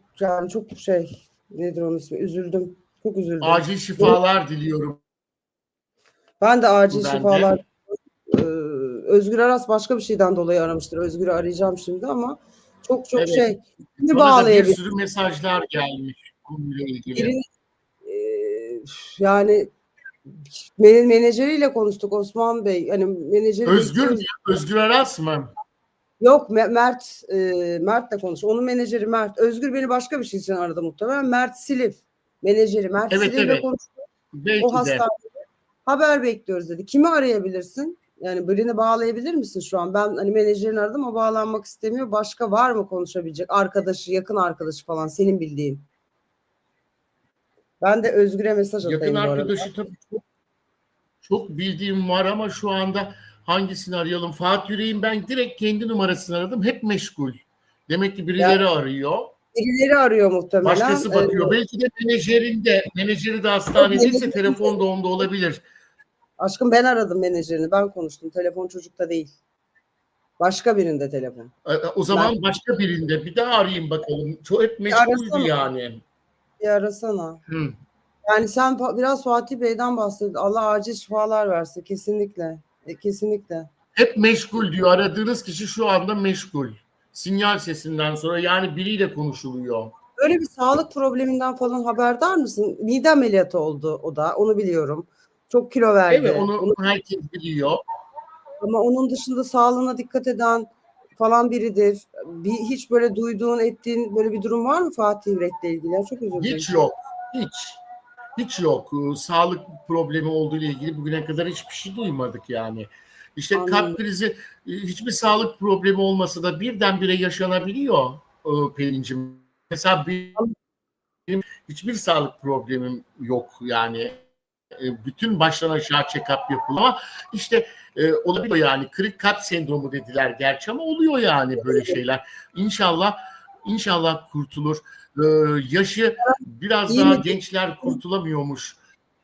nedir onun ismi? Üzüldüm. Çok üzüldüm. acil şifalar diliyorum. Ben de acil Ben de. şifalar. Özgür Aras başka bir şeyden dolayı aramıştır. Özgür'ü arayacağım şimdi ama çok Evet. Kimi Bana da bir bağlayabilir? sürü mesajlar gelmiş konuyla ilgili. Birini, yani menajeriyle konuştuk Osman Bey. Hani menajeri bekliyoruz. Özgür Aras mı? Yok Mert'le konuş. Onun menajeri Mert. Özgür beni başka bir şey için aradı muhtemelen. Mert Silif Menajeri Mert Evet, Siliv'le evet. konuştu. O Belki de. hastanede haber bekliyoruz dedi. Kimi arayabilirsin? Yani birini bağlayabilir misin şu an? Ben hani menajerini aradım, o bağlanmak istemiyor. Başka var mı konuşabilecek? Arkadaşı, yakın arkadaşı falan senin bildiğin. Ben de Özgür'e mesaj Yakın atayım bu arada. arkadaşı tabii çok bildiğim var ama şu anda hangisini arayalım? Fatih Yüreğin ben direkt kendi numarasını aradım. Hep meşgul. Demek ki Yani birileri arıyor. birileri arıyor muhtemelen. Başkası bakıyor. Belki de menajeri de hastanedeyse telefon da onda olabilir. Aşkım ben aradım menajerini. Ben konuştum. Telefon çocukta değil. Başka birinde telefon. O zaman başka birinde bir daha arayayım bakalım. Çok hep Bir meşguldü arasana. yani. Bir arasana. Hı. Yani sen biraz Fatih Bey'den bahset. Allah acil şifalar versin. Kesinlikle. Kesinlikle. Hep meşgul diyor. Aradığınız kişi şu anda meşgul. Sinyal sesinden sonra yani biriyle konuşuluyor. Böyle bir sağlık probleminden falan haberdar mısın? Mide ameliyatı oldu o da. Onu biliyorum. Çok kilo Evet, verdi. onu herkes biliyor. Ama onun dışında sağlığına dikkat eden falan biridir. Hiç böyle duyduğun, ettiğin böyle bir durum var mı Fatih Yürek'le ilgili? Çok üzüldüm. Hiç yok. Hiç yok. Sağlık problemi olduğu ile ilgili bugüne kadar hiçbir şey duymadık yani. İşte Anladım. kalp krizi hiçbir sağlık problemi olmasa da birdenbire yaşanabiliyor Pelin'cim. Mesela benim hiçbir sağlık problemim yok yani. Bütün baştan aşağı check-up yapılıyor ama işte olabiliyor yani. Kırık kalp sendromu dediler gerçi ama oluyor yani böyle şeyler. İnşallah kurtulur. Yaşı biraz İyi daha mi? gençler kurtulamıyormuş.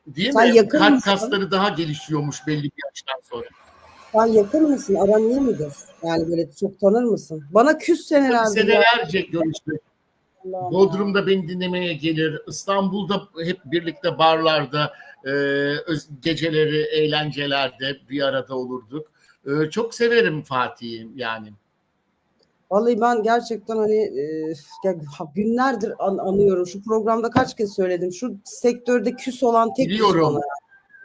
Değil Sen mi? yakın Kalp mısın? kasları daha gelişiyormuş belli bir yaştan sonra. Sen yakın mısın? Aran iyi midir? Yani böyle çok tanır mısın? Bana küs Tabii senelerdir ya. senelerce görüştük. Allah'ım ya. Bodrum'da beni dinlemeye gelir. İstanbul'da hep birlikte barlarda, geceleri, eğlencelerde bir arada olurduk. Çok severim Fatih'i yani. Vallahi ben gerçekten hani günlerdir anıyorum. Şu programda kaç kez söyledim. Şu sektörde küs olan tek kişi bana. Biliyorum.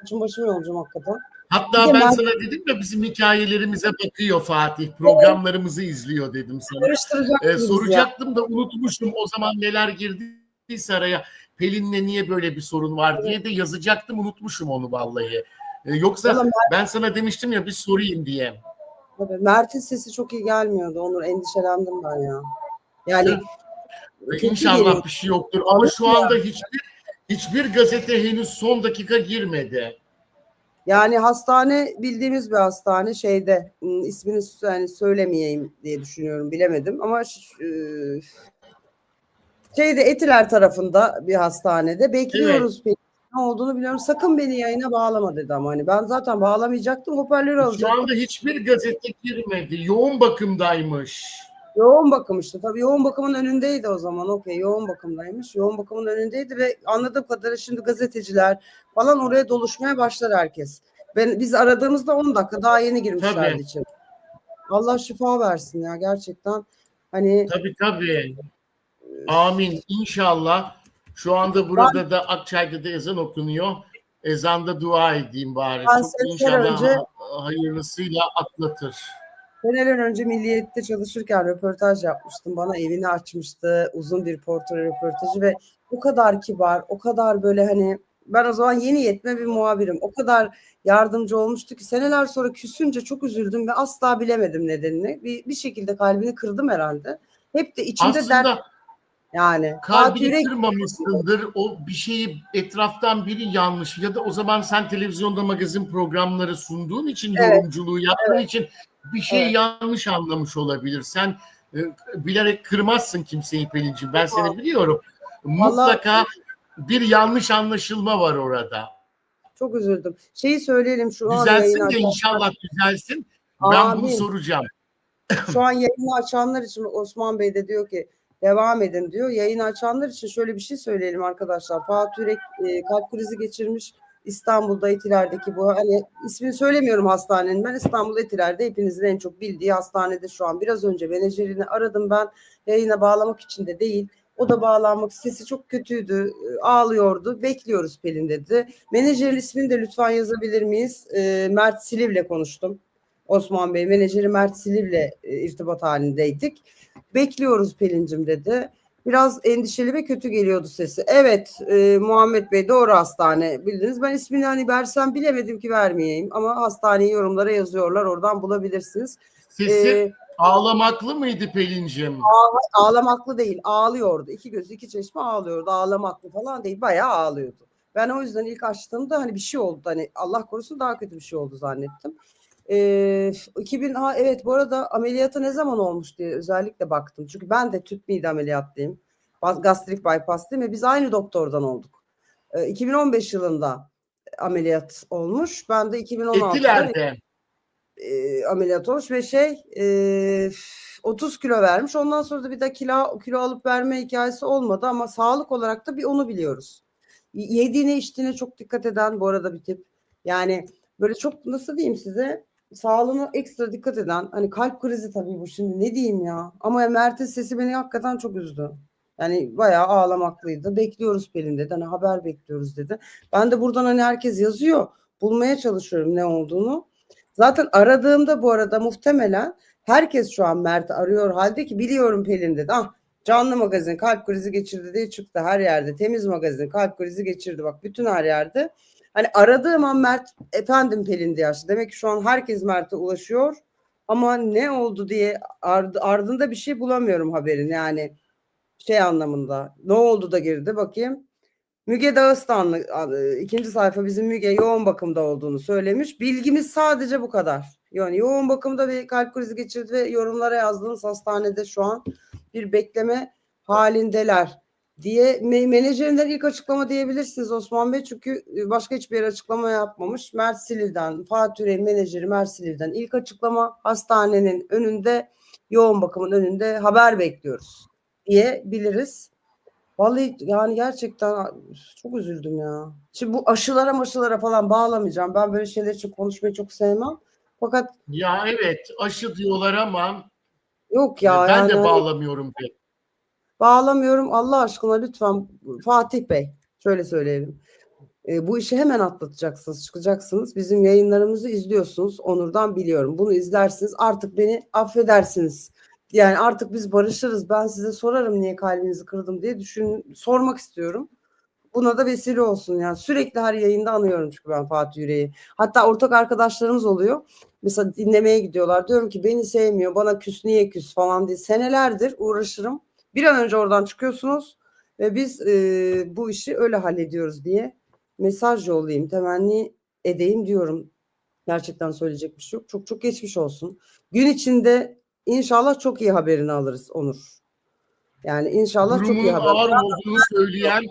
Başım başım yolcum hakikaten. Bir de Hatta ben Mert sana dedim ya bizim hikayelerimize bakıyor Fatih. Programlarımızı izliyor dedim sana. karıştıracaksınız bizi ya. Soracaktım da unutmuştum o zaman neler girdiyse araya. Pelin'le niye böyle bir sorun var diye de yazacaktım unutmuşum onu vallahi. Yoksa Valla ben sana demiştim ya bir sorayım diye. Mert'in sesi çok iyi gelmiyordu. Onur endişelendim ben ya. Yani kötü geliyor. İnşallah bir şey yoktur. Ama şu anda hiçbir gazete henüz son dakika girmedi. Yani hastane bildiğimiz bir hastane şeyde ismini yani söylemeyeyim diye düşünüyorum bilemedim ama şeyde Etiler tarafında bir hastanede Evet. bekliyoruz ne olduğunu biliyorum. Sakın beni yayına bağlama dedi ama hani ben zaten bağlamayacaktım, hoparlör Şu alacaktım. anda hiçbir gazete girmedi. Yoğun bakımdaymış. Yoğun bakım işte. Tabii yoğun bakımın önündeydi o zaman. Okey, yoğun bakımdaymış. Yoğun bakımın önündeydi ve anladığım kadarıyla şimdi gazeteciler falan oraya doluşmaya başlar herkes. Biz aradığımızda 10 dakika daha yeni girmişlerdi Tabii. içeri. Allah şifa versin ya gerçekten. Hani Tabii. Amin. İnşallah. Şu anda ben, burada da Akçay'da da ezan okunuyor. Ezanda dua edeyim bari. ben Çok seneler önce inşallah hayırlısıyla atlatır. seneler önce Milliyet'te çalışırken röportaj yapmıştım. Bana evini açmıştı. Uzun bir portre röportajı ve o kadar kibar, o kadar böyle hani ben o zaman yeni yetme bir muhabirim. O kadar yardımcı olmuştu ki seneler sonra küsünce çok üzüldüm ve asla bilemedim nedenini. Bir şekilde kalbini kırdım herhalde. Hep de içimde dert Aslında yani. Fatih kalbini Yürek kırmamışsındır. O bir şeyi etraftan biri yanlış ya da o zaman sen televizyonda magazin programları sunduğun için evet, yorumculuğu yaptığın için bir şey evet. yanlış anlamış olabilir. Sen bilerek kırmazsın kimseyi Pelin'ciğim. Ben seni biliyorum. Vallahi Mutlaka bir yanlış anlaşılma var orada. çok üzüldüm. Şeyi söyleyelim şu an yayını Düzelsin de açan. inşallah düzelsin. Ben bunu Amin. soracağım. Şu an yayını açanlar için Osman Bey de diyor ki devam edin diyor. Yayını açanlar için şöyle bir şey söyleyelim arkadaşlar. Fatih Yürek kalp krizi geçirmiş. İstanbul'da Etiler'deki bu hani ismini söylemiyorum hastanenin. Ben İstanbul Etiler'de hepinizin en çok bildiği hastanede şu an. Biraz önce menajerini aradım ben yayına bağlamak için de değil. O da bağlanmak sesi çok kötüydü. Ağlıyordu. Bekliyoruz Pelin dedi. Menajerin ismini de lütfen yazabilir miyiz? Mert Siliv'le konuştum. Osman Bey menajeri Mert Siliv'le irtibat halindeydik. Bekliyoruz Pelin'cim dedi. Biraz endişeli ve kötü geliyordu sesi. Evet, Muhammed Bey doğru hastane bildiniz. Ben ismini hani versem bilemedim ki vermeyeyim. Ama hastaneyi yorumlara yazıyorlar. Oradan bulabilirsiniz. Sesi ağlamaklı mıydı Pelin'cim? Ağlamaklı değil, ağlıyordu. İki gözü iki çeşme ağlıyordu. Ağlamaklı falan değil, bayağı ağlıyordu. Ben o yüzden ilk açtığımda hani bir şey oldu. Hani Allah korusun daha kötü bir şey oldu zannettim. 2000 evet, bu arada ameliyatı ne zaman olmuş diye özellikle baktım. Çünkü ben de tüp mide ameliyatlıyım. Gastrik bypass değil mi? Biz aynı doktordan olduk. 2015 yılında ameliyat olmuş. Ben de 2016'da Etiler'de. ameliyat olmuş ve 30 kilo vermiş. Ondan sonra da bir de kilo alıp verme hikayesi olmadı ama sağlık olarak da bir onu biliyoruz. Yediğine içtiğine çok dikkat eden bu arada bir tip. Yani böyle çok, nasıl diyeyim size, sağlığına ekstra dikkat eden, hani kalp krizi tabii bu, şimdi ne diyeyim ya. Ama Mert'in sesi beni hakikaten çok üzdü. Yani bayağı ağlamaklıydı. Bekliyoruz Pelin dedi. Hani haber bekliyoruz dedi. Ben de buradan hani herkes yazıyor. Bulmaya çalışıyorum ne olduğunu. Zaten aradığımda bu arada muhtemelen herkes şu an Mert'i arıyor halde ki biliyorum Pelin dedi. Ah, canlı magazin kalp krizi geçirdi diye çıktı her yerde. Temiz magazin kalp krizi geçirdi, bak bütün her yerde. Hani aradığım an Mert efendim Pelin diye açtı. Demek ki şu an herkes Mert'e ulaşıyor. Ama ne oldu diye ardında bir şey bulamıyorum haberin, yani şey anlamında. Ne oldu da girdi bakayım. Müge Dağıstanlı ikinci sayfa, bizim Müge yoğun bakımda olduğunu söylemiş. Bilgimiz sadece bu kadar. Yani yoğun bakımda bir kalp krizi geçirdi ve yorumlara yazdığınız hastanede şu an bir bekleme halindeler diye menajerinden ilk açıklama diyebilirsiniz Osman Bey. Çünkü başka hiçbir yere açıklama yapmamış. Mert Siliv'den, Fatih Yüreğin menajeri Mert Siliv'den ilk açıklama, hastanenin önünde, yoğun bakımın önünde haber bekliyoruz diyebiliriz. Vallahi yani gerçekten çok üzüldüm ya. Şimdi bu aşılara falan bağlamayacağım. Ben böyle şeyler için konuşmayı çok sevmem. Fakat Ya evet, aşı diyorlar ama yok ya, ben yani de hani bağlamıyorum pek. bağlamıyorum, Allah aşkına lütfen Fatih Bey şöyle söyleyelim. Bu işi hemen atlatacaksınız, çıkacaksınız. Bizim yayınlarımızı izliyorsunuz. Onur'dan biliyorum. Bunu izlersiniz. Artık beni affedersiniz. Yani artık biz barışırız. Ben size sorarım niye kalbinizi kırdım diye sormak istiyorum. Buna da vesile olsun yani. Sürekli her yayında anıyorum çünkü ben Fatih Yüreği. Hatta ortak arkadaşlarımız oluyor. Mesela dinlemeye gidiyorlar. Diyorum ki beni sevmiyor, bana küs, niye küs falan diye. Senelerdir uğraşırım. Bir an önce oradan çıkıyorsunuz ve biz bu işi öyle hallediyoruz diye mesaj yollayayım, temenni edeyim diyorum. Gerçekten söyleyecek bir şey yok. Çok çok geçmiş olsun. Gün içinde inşallah çok iyi haberini alırız Onur. Yani inşallah çok iyi Durumunun haber. ağır olduğunu söyleyen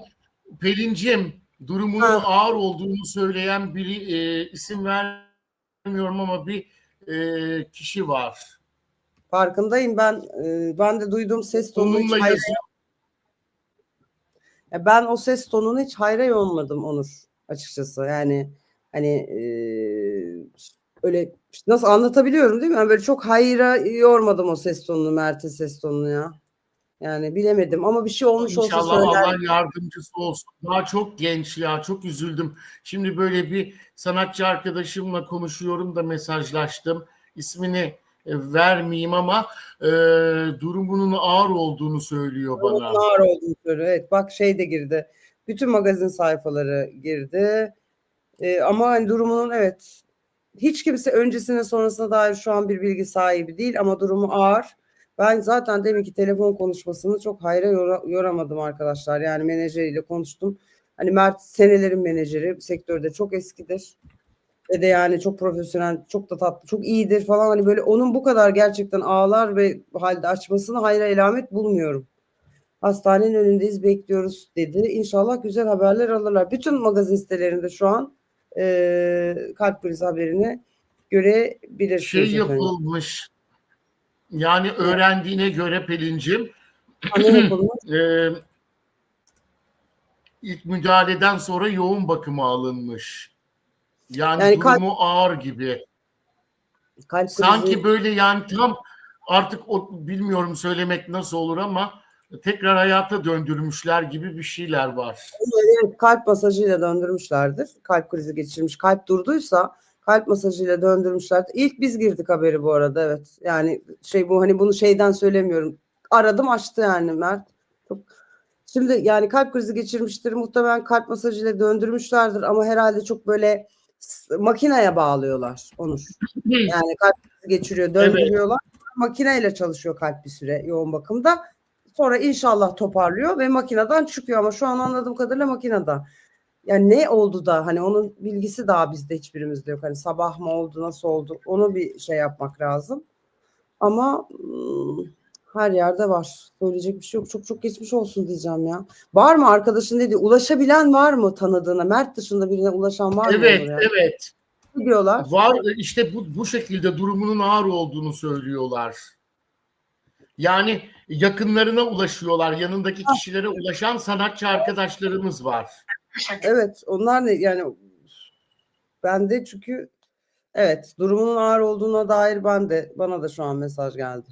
Pelin'cim, durumunun Ha, ağır olduğunu söyleyen biri, isim vermiyorum ama bir kişi var. farkındayım ben. Ben de duyduğum ses tonunu hiç Onunla hayra, yazıyor. ben o ses tonunu hiç hayra yormadım Onur, açıkçası. Yani hani öyle nasıl anlatabiliyorum değil mi? Yani böyle çok hayra yormadım o ses tonunu, Mert'in ses tonunu ya. Yani bilemedim ama bir şey olmuş olsa İnşallah söyler. Allah yardımcısı olsun. Daha çok genç ya, çok üzüldüm. Şimdi böyle bir sanatçı arkadaşımla konuşuyorum da mesajlaştım. İsmini vermeyeyim ama durumunun ağır olduğunu söylüyor bana. Ağır olduğunu söylüyor. Evet, bak şey de girdi. Bütün magazin sayfaları girdi. Ama hani durumunun, evet, hiç kimse öncesine sonrasına dair şu an bir bilgi sahibi değil ama durumu ağır. Ben zaten deminki telefon konuşmasını çok hayra yoramadım arkadaşlar. Yani menajeriyle konuştum. Hani Mert senelerin menajeri, sektörde çok eskidir. Ve de yani çok profesyonel, çok da tatlı, çok iyidir falan. Hani böyle onun bu kadar gerçekten ağlar ve halde açmasını hayra alamet bulmuyorum. Hastanenin önündeyiz, bekliyoruz dedi. İnşallah güzel haberler alırlar. Bütün magazin sitelerinde şu an kalp krizi haberini Şey görebilirsiniz efendim. yapılmış, yani Evet. öğrendiğine göre Pelin'cim Ne yapalım? e, ilk müdahaleden sonra yoğun bakıma alınmış. Yani Yani durumu ağır gibi. kalp krizi, Sanki böyle yani tam artık o, bilmiyorum söylemek nasıl olur ama tekrar hayata döndürmüşler gibi bir şeyler var. evet, kalp masajıyla döndürmüşlerdir. Kalp krizi geçirmiş. Kalp durduysa kalp masajıyla döndürmüşlerdir. İlk biz girdik haberi bu arada, evet. Yani şey, bu hani bunu şeyden söylemiyorum. Aradım açtı yani Mert. Çok. Şimdi yani kalp krizi geçirmiştir. Muhtemelen kalp masajıyla döndürmüşlerdir ama herhalde çok böyle makineye bağlıyorlar Onur. Yani kalp krizi geçiriyor, döndürüyorlar. Evet. Makineyle çalışıyor kalp bir süre yoğun bakımda. Sonra inşallah toparlıyor ve makineden çıkıyor ama şu an anladığım kadarıyla makinede. Yani ne oldu da hani onun bilgisi daha bizde hiçbirimizde yok. Hani sabah mı oldu, nasıl oldu? Onu bir şey yapmak lazım. Ama her yerde var. Söyleyecek bir şey yok. Çok çok geçmiş olsun diyeceğim ya. Var mı arkadaşın dedi. Ulaşabilen var mı tanıdığına? Mert dışında birine ulaşan var mı? Evet, ya? evet. Ne diyorlar? Var işte bu şekilde durumunun ağır olduğunu söylüyorlar. Yani yakınlarına ulaşıyorlar. Yanındaki kişilere ulaşan sanatçı arkadaşlarımız var. Evet, onlar ne yani ben de çünkü evet durumunun ağır olduğuna dair bana da şu an mesaj geldi.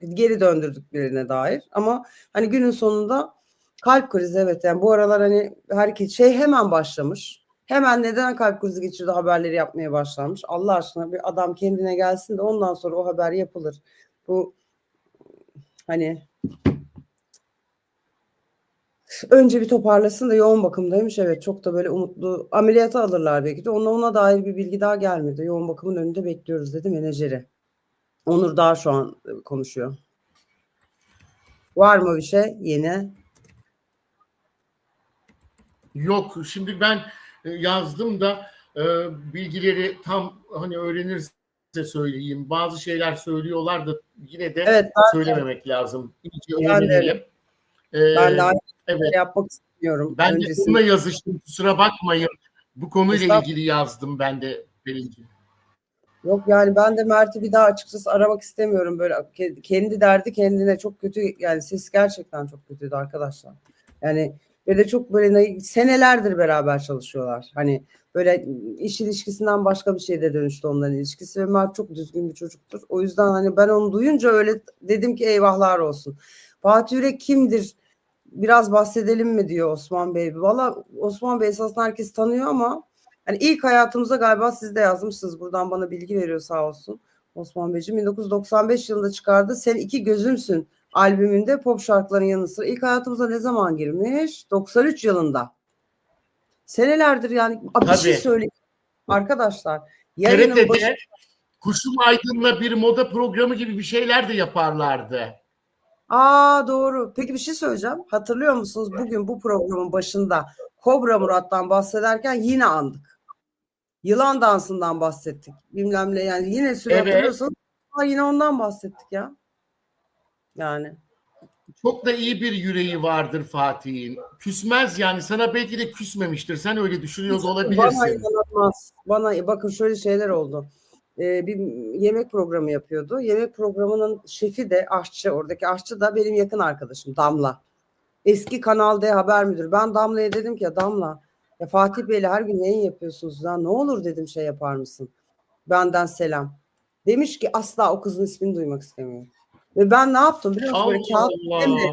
Geri döndürdük birine dair ama hani günün sonunda kalp krizi evet yani bu aralar hani herkes hemen başlamış. Hemen neden kalp krizi geçirdi haberleri yapmaya başlanmış. Allah aşkına bir adam kendine gelsin de ondan sonra o haber yapılır. Bu hani önce bir toparlasın da yoğun bakımdaymış. Evet çok da böyle umutlu. Ameliyata alırlar belki de. Ona dair bir bilgi daha gelmedi. Yoğun bakımın önünde bekliyoruz dedi menajeri. Onur daha şu an konuşuyor. Var mı bir şey yeni? Yok. Şimdi ben yazdım da bilgileri tam hani öğrenirse söyleyeyim. Bazı şeyler söylüyorlar da yine de Evet, söylememek lazım. İyice ben öğrenelim. Ben daha evet. yapmak istiyorum. Ben de Öncesinde. bununla yazıştım. Kusura bakmayın. Bu konuyla Estağfurullah. ilgili yazdım ben de Pelin'ciğim. Yok yani ben de Mert'i bir daha açıkçası aramak istemiyorum. Böyle kendi derdi kendine çok kötü yani ses gerçekten çok kötüydü arkadaşlar. Yani böyle çok böyle senelerdir beraber çalışıyorlar. Hani böyle iş ilişkisinden başka bir şeye de dönüştü onların ilişkisi ve Mert çok düzgün bir çocuktur. O yüzden hani ben onu duyunca öyle dedim ki eyvahlar olsun. Fatih Yürek kimdir? Biraz bahsedelim mi diyor Osman Bey. Valla Osman Bey esasında herkes tanıyor ama hani ilk hayatımıza galiba siz de yazmışsınız. Buradan bana bilgi veriyor sağ olsun. Osman Beyciğim 1995 yılında çıkardı. Sen iki gözümsün albümünde pop şarkıların yanı sıra. İlk hayatımıza ne zaman girmiş? 93 yılında. Senelerdir yani. Bir şey Tabii. söyleyeyim arkadaşlar. Yayının başı... TRT'de Kuşum Aydın'la bir moda programı gibi bir şeyler de yaparlardı. Doğru. Peki bir şey söyleyeceğim. Hatırlıyor musunuz? Bugün bu programın başında Kobra Murat'tan bahsederken yine andık. Yılan dansından bahsettik. Bilmem ne yani yine süre Evet. hatırlıyorsanız yine ondan bahsettik ya. Yani. Çok da iyi bir yüreği vardır Fatih'in. Küsmez yani. Sana belki de küsmemiştir. Sen öyle düşünüyor da olabilirsin. Bana inanılmaz. Bakın şöyle şeyler oldu. Bir yemek programı yapıyordu. Yemek programının şefi de aşçı, oradaki aşçı da benim yakın arkadaşım Damla. Eski Kanal D haber müdürü. Ben Damla'ya dedim ki ya Damla ya Fatih Bey'le her gün yayın yapıyorsunuz ya ne olur dedim şey yapar mısın? Benden selam. Demiş ki asla o kızın ismini duymak istemiyorum. Ve ben ne yaptım biliyor musun? Böyle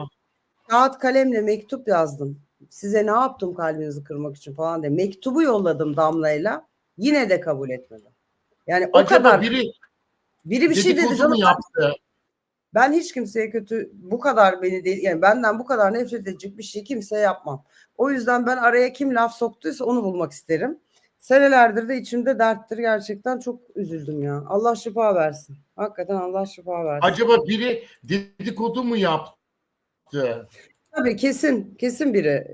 kağıt kalemle mektup yazdım. Size ne yaptım kalbinizi kırmak için falan diye. Mektubu yolladım Damla'yla. Yine de kabul etmedi. Yani o Acaba kadar. biri bir şey dedi canım. mu yaptı? Ben hiç kimseye kötü bu kadar beni değil yani benden bu kadar nefret edecek bir şey kimseye yapmam. O yüzden ben araya kim laf soktuysa onu bulmak isterim. Senelerdir de içimde derttir gerçekten çok üzüldüm ya. Allah şifa versin. Hakikaten Allah şifa versin. Acaba biri dedikodu mu yaptı? Tabii kesin biri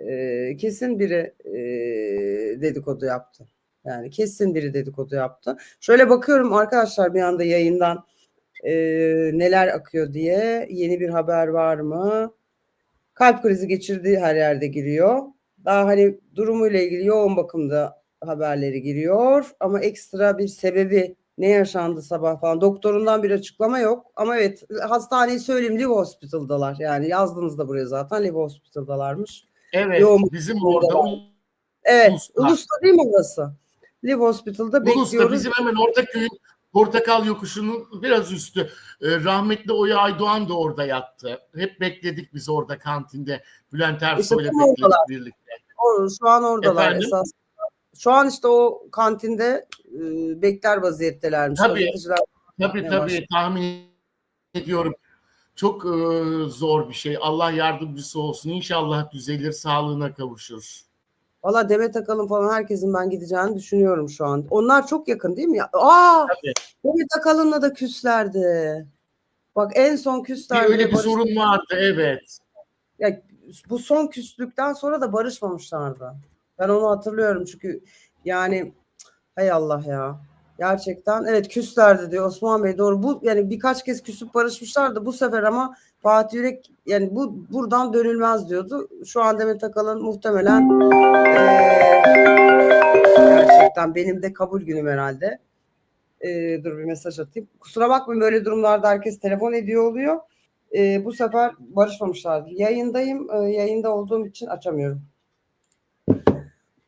dedikodu yaptı. Yani kesin biri dedikodu yaptı. Şöyle bakıyorum arkadaşlar bir anda yayından neler akıyor diye yeni bir haber var mı? Kalp krizi geçirdiği her yerde giriyor. Daha hani durumuyla ilgili yoğun bakımda haberleri giriyor ama ekstra bir sebebi ne yaşandı sabah falan doktorundan bir açıklama yok. Ama evet hastaneyi söyleyeyim Live Hospital'dalar yani yazdınız da buraya zaten Live Hospital'dalarmış. Evet Yoğun bizim orada evet Ulus'ta. Ulus'ta değil mi orası? Live Hospital'da bekliyoruz. Bizim hemen orada köyün Portakal Yokuşu'nun biraz üstü. Rahmetli Oya Aydoğan da orada yattı. Hep bekledik biz orada kantinde. Bülent Ersoy'la bekledik birlikte. Şu an oradalar Efendim? esas. Şu an işte o kantinde bekler vaziyettelermiş. Tabii tahmin ediyorum. çok zor bir şey. Allah yardımcısı olsun. İnşallah düzelir, sağlığına kavuşur. Valla Demet Akalın falan herkesin ben gideceğini düşünüyorum şu an. Onlar çok yakın değil mi ya? Aa, Tabii. Demet Akalın'la da küslerdi. Bak en son Bir küslerdi öyle ve bir sorun vardı, evet. ya, bu son küslükten sonra da barışmamışlardı. Ben onu hatırlıyorum çünkü yani hay Allah ya. Gerçekten evet küslerdi diyor Osman Bey, doğru. Bu yani birkaç kez küsüp barışmışlardı bu sefer ama Fatih Yürek yani bu buradan dönülmez diyordu. Şu an Demet Akalın muhtemelen gerçekten benim de kabul günüm herhalde. Dur bir mesaj atayım. Kusura bakmayın böyle durumlarda herkes telefon ediyor oluyor. Bu sefer barışmamışlardı. Yayındayım. Yayında olduğum için açamıyorum.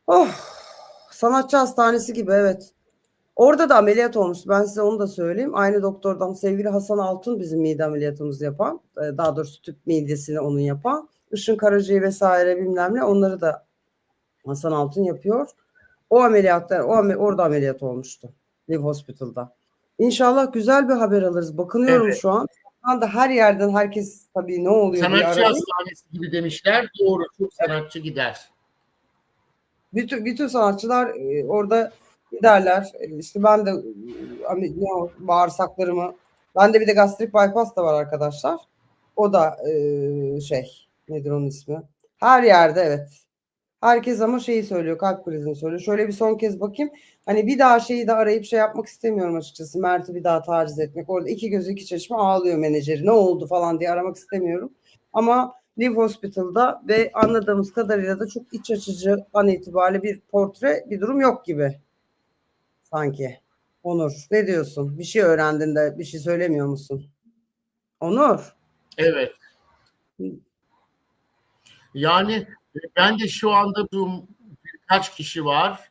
Oh, sanatçı hastanesi gibi evet. Orada da ameliyat olmuştu. Ben size onu da söyleyeyim. Aynı doktordan sevgili Hasan Altun bizim mide ameliyatımızı yapan. Daha doğrusu tüp midesini onun yapan. Işın Karaca'yı vesaire bilmem ne onları da Hasan Altun yapıyor. O ameliyatlar orada ameliyat olmuştu. Live Hospital'da. İnşallah güzel bir haber alırız. Bakınıyorum Evet. şu an. Şu anda her yerden herkes tabii ne oluyor diye Sanatçı aradı. hastanesi gibi demişler. Doğru. Çok sanatçı gider. Bütün sanatçılar orada giderler. İşte ben de bağırsaklarımı, bende bir de gastrik bypass da var arkadaşlar. O da nedir onun ismi? Her yerde evet. Herkes ama şeyi söylüyor, kalp krizini söylüyor. Şöyle bir son kez bakayım. Hani bir daha şeyi de arayıp şey yapmak istemiyorum açıkçası. Mert'i bir daha taciz etmek. Orada iki gözü iki çeşme ağlıyor menajeri. Ne oldu falan diye aramak istemiyorum. Ama Live Hospital'da ve anladığımız kadarıyla da çok iç açıcı an itibariyle bir portre, bir durum yok gibi. Sanki. Onur, ne diyorsun? Bir şey öğrendin de bir şey söylemiyor musun? Onur. Evet. Yani ben de şu anda birkaç kişi var.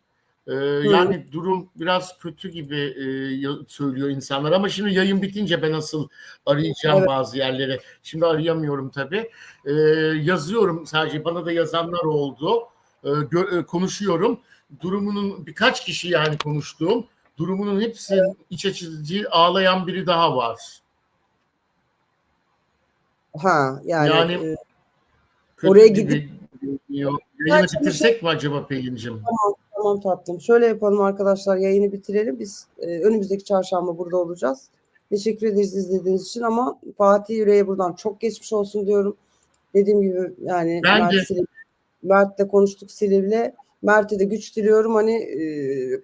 Yani durum biraz kötü gibi söylüyor insanlar ama şimdi yayın bitince ben asıl arayacağım Evet. bazı yerlere. Şimdi arayamıyorum tabii. Yazıyorum sadece, bana da yazanlar oldu. Konuşuyorum. Durumunun birkaç kişi yani konuştuğum durumunun hepsinin iç açıcı ağlayan biri daha var. Ha yani Yani oraya kötü gidip gibi görünüyor. Yayını bitirsek mi acaba Pelin'cim? Tamam tatlım. Şöyle yapalım arkadaşlar, yayını bitirelim. Biz önümüzdeki çarşamba burada olacağız. Teşekkür ederiz izlediğiniz için ama Fatih Yüreğe buradan çok geçmiş olsun diyorum. Dediğim gibi yani Ben de Mert'le konuştuk Silivri'yle. Mert'e de güç diliyorum. Hani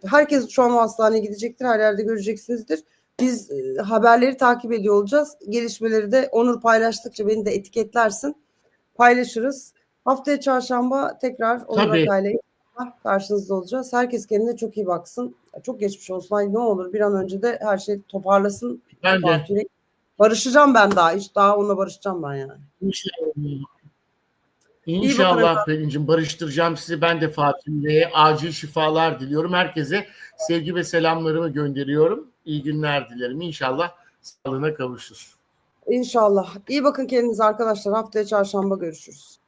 herkes şu an hastaneye gidecektir. Her yerde göreceksinizdir. Biz haberleri takip ediyor olacağız. Gelişmeleri de Onur paylaştıkça beni de etiketlersin. Paylaşırız. Haftaya çarşamba tekrar Onur tabii. Akay'la karşınızda olacağız. Herkes kendine çok iyi baksın. Çok geçmiş olsun. Ay ne olur bir an önce de her şey toparlasın. Ben de. Fatih Yürek. Barışacağım ben daha. Hiç daha onunla barışacağım ben yani. İnşallah. İyi bakın İnşallah Pelin'cim, barıştıracağım sizi. Ben de Fatih'e acil şifalar diliyorum. Herkese sevgi ve selamlarımı gönderiyorum. İyi günler dilerim. İnşallah sağlığına kavuşur. İnşallah. İyi bakın kendinize arkadaşlar. Haftaya çarşamba görüşürüz.